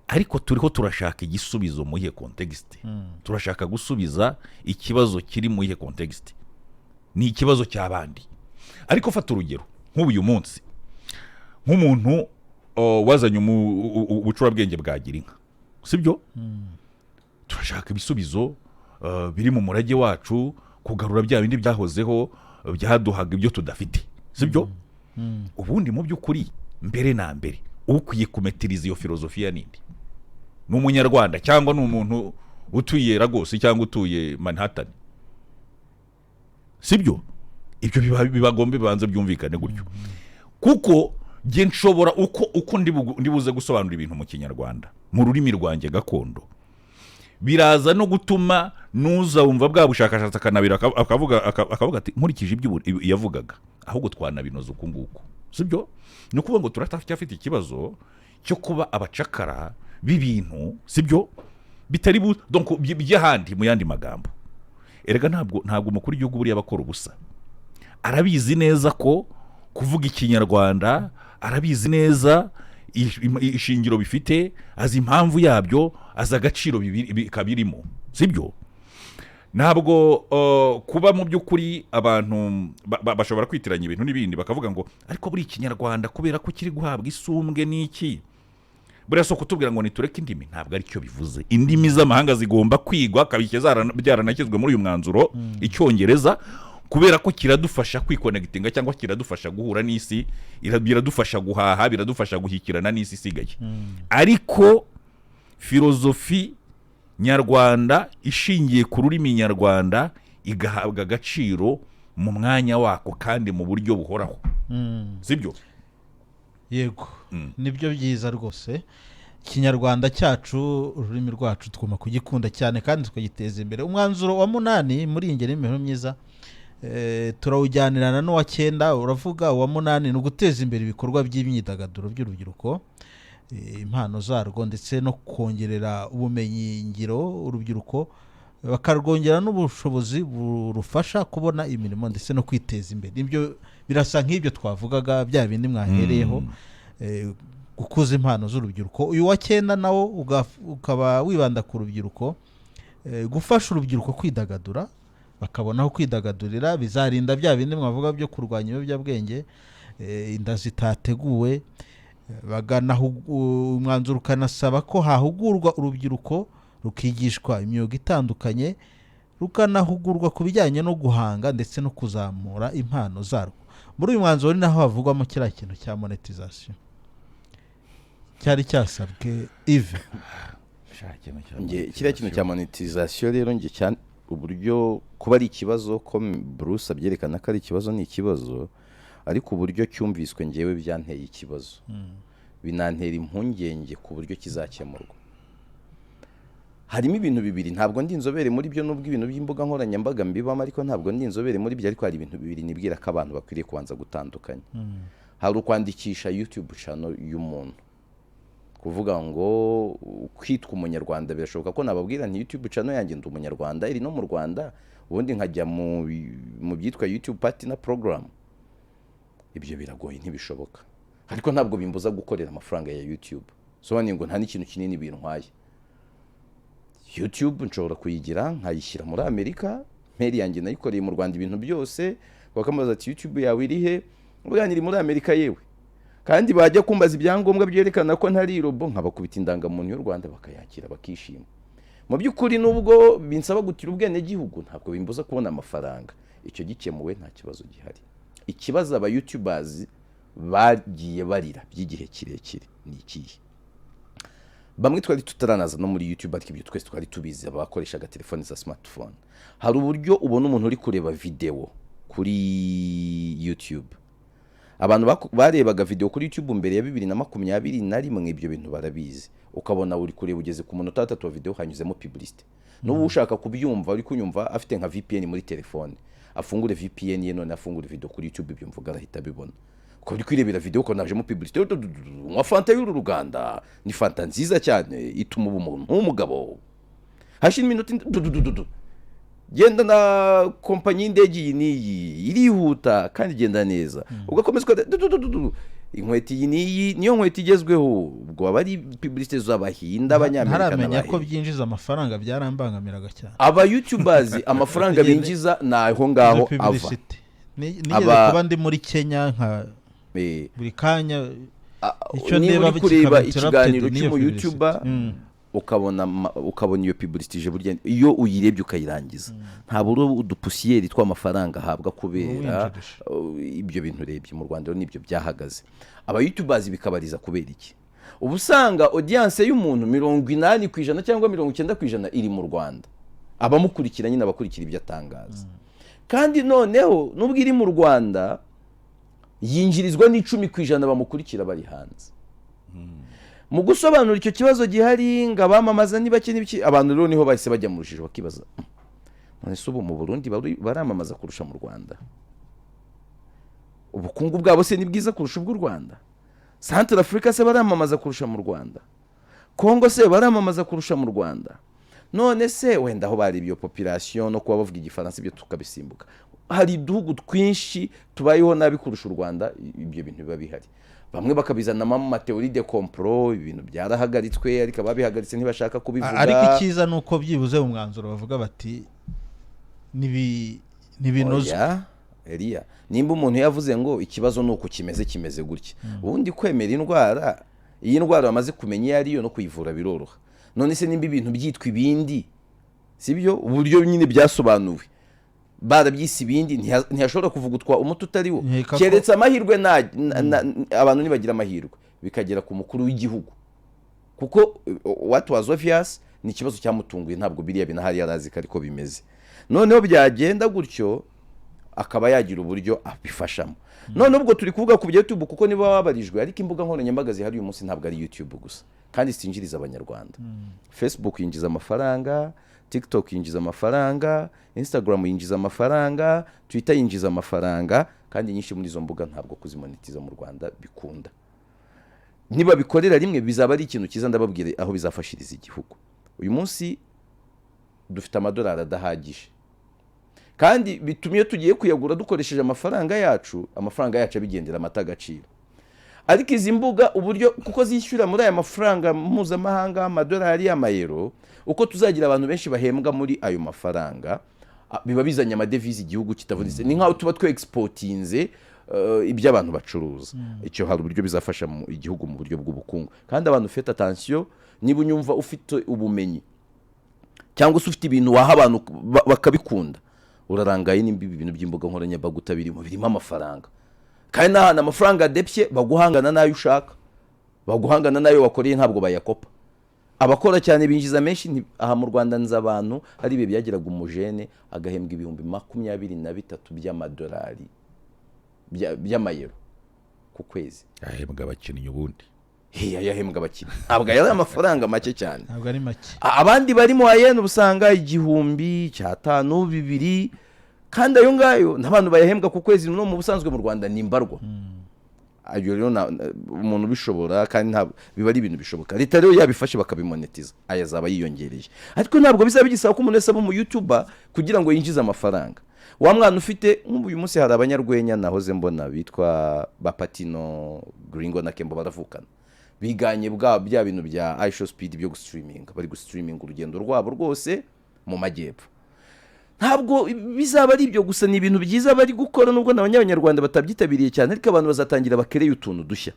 ariko turiho turashaka igisubizo mu ihe context. Turashaka gusubiza ikibazo kiri mu ihe context, ni ikibazo cy'abandi. Ariko fata urugero nk'uyu munsi, nk'umuntu wazanye ubucurabwenge bwa Girinka, sibyo, turashaka ibisubizo biri mu murage wacu, kugarura bya bindi byahozeho byaduhaga ibyo tudafite, sibyo. Ubundi mu by'ukuri mbere na mbere ukwiye kumetiriza iyo filozofiya nindi, ni umunyarwanda cyangwa ni umuntu utuye Lagos cyangwa utuye Manhattan, sibyo. Ibyo bibagombe banze byumvikane gutyo, kuko je nshobora uko ndibuze gusobanura ibintu mu Kinyarwanda mu rurimi rwanjye gakondo, biraza no gutuma nuza wumva bwa bushakashatsi akanabira akavuga ati nkurikije ibyo yavugaga, ahubwo twanabinoza uko nguko, sibyo. Ni ukuvuga ngo turacyafite ikibazo cyo kuba abacakara b'ibintu sibyo bitari donc by'ahandi mu yandi magambo. Erega ntabwo umukuru w'igihugu buriya bakora ubusa, arabizi neza ko kuvuga ikinyarwanda, arabizi neza ishingiro bifite, azi impamvu yabyo, azi agaciro kabirimo sibyo. Ntabwo kuba mu by'ukuri abantu bashobora kwitiranya ibintu n'ibindi bakavuga ngo ariko buri ikinyarwanda kubera ko kiri guhabwa isumbwe n'iki, buriya so kutubwira ngo nitureke indimi, ntabwo ari cyo bivuze. Indimi z'amahanga zigomba kwigwa, kabike byaranashyizwe muri uyu mwanzuro. Icyongereza kubera ko kiradufasha kwikonegitinga cyangwa kiradufasha guhura n'isi, biradufasha guhaha, biradufasha guhikirana n'isi isigaye. Ariko filozofi nyarwanda ishingiye ku rurimi nyarwanda igahabwa agaciro mu mwanya wako kandi mu buryo buhoraho, sibyo? Yego, nibyo byiza rwose. Ikinyarwanda cyacu, ururimi rwacu tugomba kugikunda cyane kandi tukagiteza imbere. Umwanzuro wa 8 muri iyi ngeri y'imibereho myiza turawujyanirana n'uwa 9. Uravuga uwa 8 ni uguteza imbere ibikorwa by'imyidagaduro by'urubyiruko, impano zarwo, ndetse no kongerera ubumenyi ngiro urubyiruko, bakarwongera n'ubushobozi burufasha kubona imirimo ndetse no kwiteza imbere. Ibyo birasa nk'ibyo twavugaga bya bindi mwahereyeho, gukuza impano z'urubyiruko. Uyu wa 9 nawo ukaba wibanda ku rubyiruko, gufasha urubyiruko kwidagadura, bakabona aho kwidagadurira, bizarinda bya bindi mwavuga byo kurwanya ibiyobyabwenge, inda zitateguwe. Umwanzuro ukanasaba ko hahugurwa urubyiruko rukigishwa imyuga itandukanye, rukanahugurwa ku bijyanye no guhanga ndetse no kuzamura impano zarwo. Muri uyu mwanzuro ni naho havugwamo kiriya kintu cya monetization cyari cyasabwe Yves. Kiriya kintu cya monetization rero nge cyane uburyo kuba ari ikibazo, ko Bruce abyerekana ko ari ikibazo, ni ikibazo, ariko uburyo cyumviswe ngewe byanteye ikibazo, binantera impungenge ku buryo kizakemurwa. Harimo ibintu bibiri, ntabwo ndi inzobere muri byo, nubwo ibintu by'imbuga nkoranyambaga mbibamo, ariko ntabwo ndi inzobere muri byo, ariko hari ibintu bibiri nibwira ko abantu bakwiriye kubanza gutandukanya. Hari ukwandikisha YouTube channel y'umuntu, kuvuga ngo kwitwa umunyarwanda. Birashoboka ko nababwira nti YouTube channel yanjye ndi umunyarwanda, iri no mu Rwanda, ubundi nkajya mu byitwa YouTube Partner Program. Ibyo biragoye, ntibishoboka, ariko ntabwo bimbuza gukorera amafaranga ya YouTube. Sobanura ngo nta n'ikintu kinini bintwaye. YouTube nshobora kuyigira nkayishyira muri Amerika, mperi yanjye nayikoreye mu Rwanda ibintu byose, bakamaza ati YouTube yawe iri he? Ubwanira muri Amerika yewe. Kandi bajya kumbaza ibyangombwa byerekana ko ntari robo, nkabakubita indangamuntu y'u Rwanda bakayakira bakishima. Mu by'ukuri nubwo binsaba gutira ubwene gihugu, ntabwo bimbuza kubona amafaranga. Icyo gikemuwe nta kibazo gihari. Ikibazo aba YouTubers bagiye barira by'igihe kirekire ni ikihe? Bamwe twari tutaranaza no muri YouTube, ariko ibyo twese twari tubizi, abakoreshaga telefone za smartphone. Hari uburyo ubona umuntu uri kureba video kuri YouTube. Abantu barebaga video kuri YouTube mbere ya 2021, ibyo bintu barabizi. Ukabona uri kureba ugeze ku munota 3 wa video hanyuzemo publicity. N'ubu ushaka kubyumva, uri kunyumva afite nka VPN muri telefone, afungure VPN ye none afungure video kuri YouTube, ibyo mvuga arahita bibona. Ko uri kwirebera video ko najemo publicity, nwa fanta y'uru Ruganda, ni fanta nziza cyane ituma umuntu nk'umugabo. Hashira iminota genda na kompanyi y'indege iyi niyi irihuta kandi genda neza, ugakomeza inkweto iyi niyi niyo nkweto igezweho. Ubwo abari publicity z'abahinda abanyamerika ntaramenya ko byinjiza amafaranga, byarambangamiraga cyane aba YouTubers. Amafaranga binjiza naho ngaho ava. Nigeze kuba ndi muri Kenya nka buri kanya icyo ndeba kureba ikiganiro cy'umu YouTuber, ukabona iyo publicity burya iyo uyirebye ukayirangiza, ntabwo udupusiyeri tw'amafaranga ahabwa kubera ibyo bintu urebye. Mu Rwanda nibyo byahagaze. Aba YouTubers bikabariza kubera iki? Ubu usanga audience y'umuntu 80% cyangwa 90% iri mu Rwanda, abamukurikira nyine abakurikira ibyo atangaza. Kandi noneho nubwo iri mu Rwanda yinjirizwa n'10% bamukurikira bari hanze. Mu gusobanura icyo kibazo gihari ngo abamamaza nibake n'ibiki, abantu rero niho bahise bajya mu rujijo bakibaza, none se ubu mu Burundi baramamaza kurusha mu Rwanda? Ubukungu bwabo se ni bwiza kurusha ubw'u Rwanda? Central Africa se baramamaza kurusha mu Rwanda? Kongo se baramamaza kurusha mu Rwanda. None se wenda aho bari iyo population no kuba bavuga igifaransa ibyo tukabisimbuka, hari uduhugu twinshi tubayeho nabi kurusha u Rwanda, ibyo bintu biba bihari. Bamwe bakabizanamo amateori de complot, ibintu byarahagaritswe ariko ababihagaritse ntibashaka kubivuga. Ariko ikiza nuko byibuze mu mwanzuro bavuga bati nibinoze. Elia, nimba umuntu yavuze ngo ikibazo nuko kimeze gutya, ubundi kwemera indwara, iyi ndwara bamaze kumenya iyo ariyo no kuyivura biroroha. None se nimba ibintu byitwa ibindi, sibyo uburyo nyine byasobanuwe, barabyise ibindi, ntiyashobora kuvugutwa umuti utari wo. Keretse amahirwe abantu nibagira amahirwe bikagera ku mukuru w'igihugu, kuko what was obvious ni ikibazo cyamutunguye, ntabwo biriya binahari yarazi ko ariko bimeze. Noneho byagenda gutyo akaba yagira uburyo abifashamo. None ubwo turi kuvuga ku YouTube kuko niba wabarijwe, ariko imbuga nkoranyambaga zihari uyu munsi ntabwo ari YouTube gusa, kandi sinjiriza abanyarwanda. Facebook yinjiza amafaranga, TikTok yinjiza amafaranga, Instagram yinjiza amafaranga, Twitter yinjiza amafaranga, kandi nyinshi muri izo mbuga ntabwo kuzimonetiza mu Rwanda bikunda. Niba bikorera rimwe bizaba ari ikintu kiza, ndababwire aho bizafashiriza igihugu. Uyu munsi dufite amadolari adahagije, kandi bitumye tugiye kuyagura dukoresheje amafaranga yacu abigendera amata agaciro. Ariko izi mbuga uburyo kuko zishyura muri aya mafaranga mpuzamahanga, amadolari, amayero, uko tuzagira abantu benshi bahembwa muri ayo mafaranga, biba bizanye amadevize igihugu kitavunitse. Ni nkaho tuba exportinze ibyo abantu bacuruza. Icyo hari uburyo bizafasha mu igihugu mu buryo bw'ubukungu. Kandi abantu fete attention, niba unyumva ufite ubumenyi cyangwa se ufite ibintu waha abantu bakabikunda, urarangaye nimba ibintu by'imbuga nkoranyambaga utabirimo, birimo amafaranga. Kandi n'ahantu amafaranga adepye baguhangana nayo ushaka, baguhangana nayo wakoreye ntabwo bayakopa. Abakora cyane binjiza menshi. Aha mu Rwanda nza abantu hari ibe byagiraga umujene agahembwa ibihumbi 23 by'amadolari by'amayero ku kwezi. Yahembwa abakinnyi ubundi. Yahembwa abakinnyi. Ntabwo yari amafaranga make cyane. Ntabwo ari make. Abandi bari mu ayene ubusanga 1,000, 500, 2,000, kandi ayo ngayo n'abantu bayahembwa ku kwezi no mu busanzwe mu Rwanda ni imbarwa. Ayo rero umuntu bishobora, kandi ntabwo biba ari ibintu bishoboka. Leta rero yabifashe bakabimonetiza, aya zaba yiyongereye. Ariko ntabwo bizaba bigisaba ko umuntu wese aba mu YouTuber kugira ngo yinjize amafaranga. Wa mwana ufite uyu munsi hari abanyarwenya nahoze mbona bitwa Bapatino, Gringo na Kembo baravukana, biganye bya bintu bya iShowSpeed byo gustreaminga, bari gustreaminga urugendo rwabo rwose mu majyepfo. Ntabwo bizaba ari ibyo gusa, ni ibintu byiza bari gukora, nubwo n'abanyarwanda batabyitabiriye cyane, ariko abantu bazatangira bakereye utuntu dushya.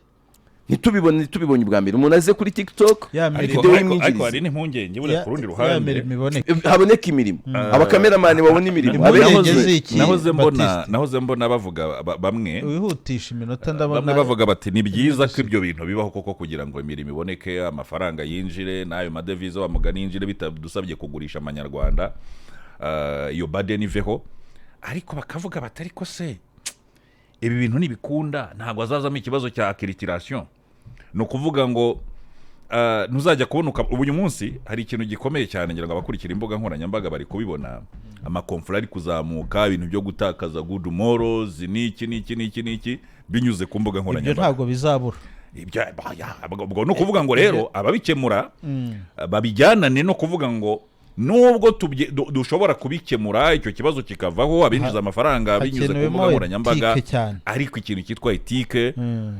Ntitubibonye bwa mbere umuntu aze kuri TikTok video y'imwinjiriza, ari n'impungenge buriya ku rundi ruhande haboneka imirimo, abakameramani babona imirimo. Nahoze mbona bavuga bamwe wihutisha iminota, ndabona bamwe bavuga bati ni byiza ko ibyo bintu bibaho koko kugira ngo imirimo iboneke, amafaranga yinjire, n'ayo madevize wa mugani yinjire bitadusabye kugurisha amanyarwanda, iyo burden iveho. Ariko bakavuga bati ariko se ibi bintu nibikunda ntabwo azazamo ikibazo cya accreditation. No kuvuga ngo ntuzajya kubonuka. Uyu munsi hari ikintu gikomeye cyane, ngira ngo abakurikira imbuga nkoranyambaga bari kubibona, amakonfura ari kuzamuka, ibintu byo gutakaza good morals niki binyuze ku mbuga nkoranyambaga. Ibyo ntabwo bizabura. Ubwo no kuvuga ngo rero ababikemura babijyanane no kuvuga ngo nubwo dushobora kubikemura icyo kibazo kikavaho, abinjiza amafaranga binyuze ku mbuga nkoranyambaga, ariko ikintu cyitwa etike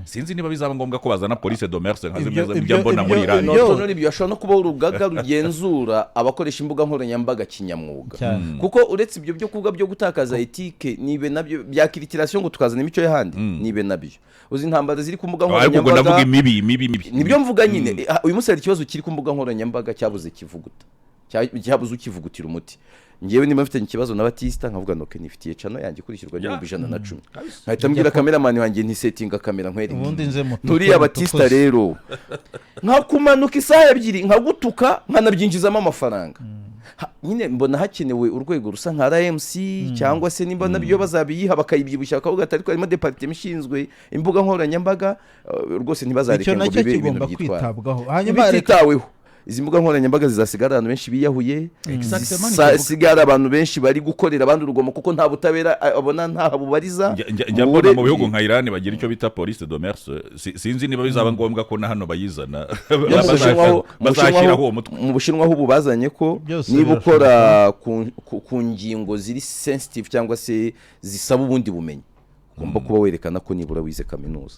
sinzi niba bizaba ngombwa ko bazana police de mœurs nka zimwe ibyo mbona muri Iran. None ibyo ashobora no kuba urugaga rugenzura abakoresha imbuga nkoranyambaga kinyamwuga, kuko uretse ibyo byo kuvuga byo gutakaza etike, nibe nabyo bya accreditation ngo tukazana imico y'ahandi, nibe nabyo uzi intambara ziri ku mbuga nkoranyambaga. Ndavuga imibi nibyo mvuga nyine. Uyu munsi hari ikibazo kiri ku mbuga nkoranyambaga cyabuze kivuguta, cyabuze ukivugutira umuti. Ngewe niba mfite ikibazo na Batista nkavuga no nifitiye channel yanjye kurikirwa n'ibihumbi 110, nkahita mbwira cameraman wanjye nti settinga kamera nkwere nturiya Batista rero nkakumanuka isaha ebyiri nkagutuka nkanabyinjizamo amafaranga. Nyine mbona hakenewe urwego rusa nka RMC cyangwa se nimba nabyo bazabiyiha bakayibyibushya bakavuga ati ariko harimo department ishinzwe imbuga nkoranyambaga rwose ntibazareka ngo bibe ibintu byitwa hanyuma reka izi mbuga nkoranyambaga zizasigara abantu benshi biyahuye, zizasigara abantu benshi bari gukorera abandi urugomo kuko nta butabera abona nta bubariza. Njya mbona mu bihugu nka Iran bagira icyo bita police de mœurs, sinzi niba bizaba ngombwa ko na hano bayizana bazashyiraho uwo mutwe. Mu Bushinwa ho bazanye ko niba ukora ku ngingo ziri sensitive cyangwa se zisaba ubundi bumenyi ugomba kuba werekana ko nibura wize kaminuza.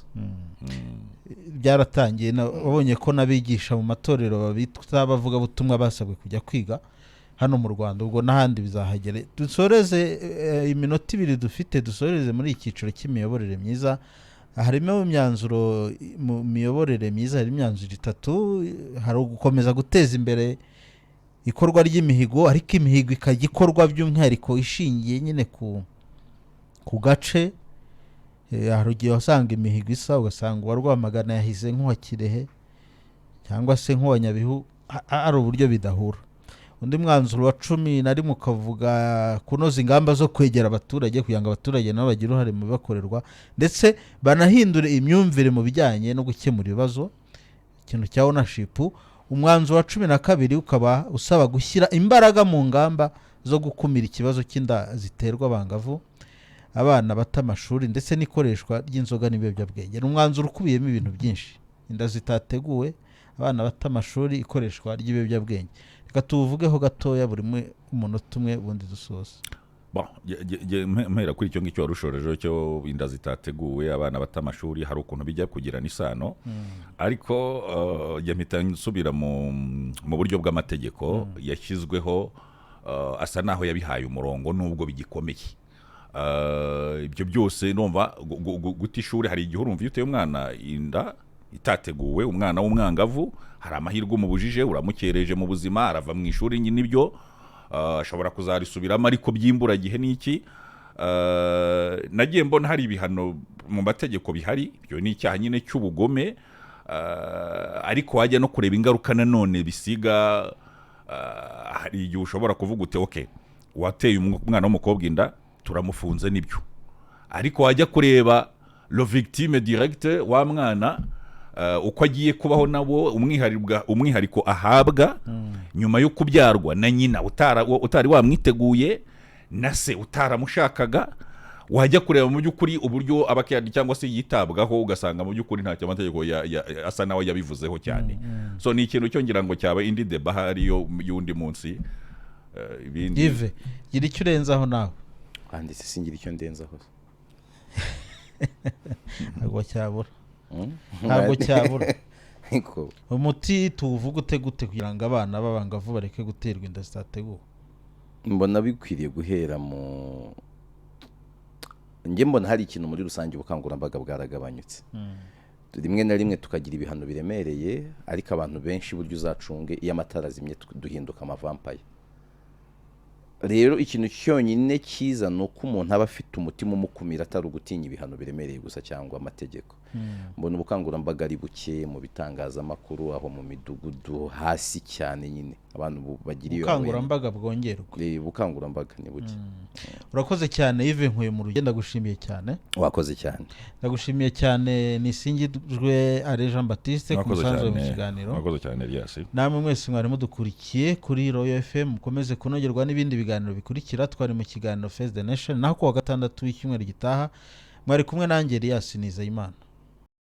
Byaratangiye wabonye ko nabigisha mu matorero babita bavuga butumwa basabwe kujya kwiga hano mu Rwanda, ubwo n'ahandi bizahagere. Dusoreze iminota 2 dufite, dusoreze muri ikiciro cy'imiyoborere myiza. Harimo imyanzuro mu miyoborere myiza, hari imyanzuro 3. Hari ugukomeza guteza imbere ikorwa ry'imihigo, ariko imihigo ikagikorwa by'umwihariko ishingiye nyine ku gace. Hari ugiye wasanga imihigo isa, ugasanga uwa Rwamagana yahize nk'uwa Kirehe cyangwa se nk'uwa Nyabihu, ari uburyo bidahura. Undi mwanzuro wa 11 ukavuga kunoza ingamba zo kwegera abaturage kugira ngo abaturage nabo bagire uruhare mu bibakorerwa ndetse banahindure imyumvire mu bijyanye no gukemura ibibazo, ikintu cya ownership. Umwanzuro wa 12 ukaba usaba gushyira imbaraga mu ngamba zo gukumira ikibazo cy'inda ziterwa abangavu, abana bata amashuri ndetse n'ikoreshwa ry'inzoga n'ibiyobyabwenge. Umwanzuro ukubiyemo ibintu byinshi: inda zitateguwe, abana bata amashuri, ikoreshwa ry'ibiyobyabwenge. Reka tuvugeho gatoya buri umunota umwe ubundi dusoza. Mpera kuri icyo ngicyo warushoreje cyo inda zitateguwe, abana bata amashuri, hari ukuntu bijya kugira n'isano, ariko mpita nsubira mu buryo bw'amategeko yashyizweho, asa naho yabihaye umurongo nubwo bigikomeye. Ibyo byose numva guta ishuri, hari igihe urumva iyo uteye umwana inda itateguwe, umwana w'umwangavu, hari amahirwe umubujije, uramukereje mu buzima, arava mu ishuri nyine ibyo ashobora kuzarisubiramo, ariko by'imburagihe n'iki. Nagiye mbona hari ibihano mu mategeko bihari, ibyo ni icyaha nyine cy'ubugome, ariko wajya no kureba ingaruka nanone bisiga. Hari igihe ushobora kuvuga ute okay, wateye umwana w'umukobwa inda turamufunze nibyo, ariko wajya kureba le victime directe wa mwana uko agiye kubaho nabo, umwihariko ahabwa nyuma yo kubyarwa na nyina utari wamwiteguye, na se utaramushakaga. Wajya kureba mu by'ukuri uburyo abakiyadi cyangwa se yitabwaho, ugasanga mu by'ukuri ntacyo amategeko asa nawe yabivuzeho cyane. So ni ikintu cyo ngira ngo cyaba indi deba hariyo y'undi munsi. Ibindi gira icyo urenzaho nawe. Kandi singira icyo ndenzaho. Ntabwo cyabura. Ntabwo cyabura. Umuti tuvuga ute gute kugira ngo abana b'abangavu bareke guterwa inda zitateguwe? Mbona bikwiriye guhera njye mbona hari ikintu muri rusange ubukangurambaga bwaragabanyutse. Rimwe na rimwe tukagira ibihano biremereye, ariko abantu benshi buryo uzacunge iyo amatara azimye duhinduka amavampaye. Rero ikintu cyonyine cyiza ni uko umuntu aba afite umutima umukumira, atari ugutinya ibihano biremereye gusa cyangwa amategeko. Mbona ubukangurambaga ari buke mu bitangazamakuru, aho mu midugudu hasi cyane nyine abantu bagira iyo ubukangurambaga bwongerwa. Ubukangurambaga ni buke. Urakoze cyane Yves Nkuye mu rugendo, ndagushimiye cyane. Wakoze cyane. Ndagushimiye cyane Nisingizwe Alain Jean Baptiste ku musanzu mu kiganiro. Wakoze cyane Elias. Namwe mwese mwari mudukurikiye kuri Royal FM, mukomeze kunogerwa n'ibindi biganiro bikurikira. Twari mu kiganiro Face the Nation, naho ku wa gatandatu w'icyumweru gitaha mwari kumwe nanjye Elias Nizeyimana.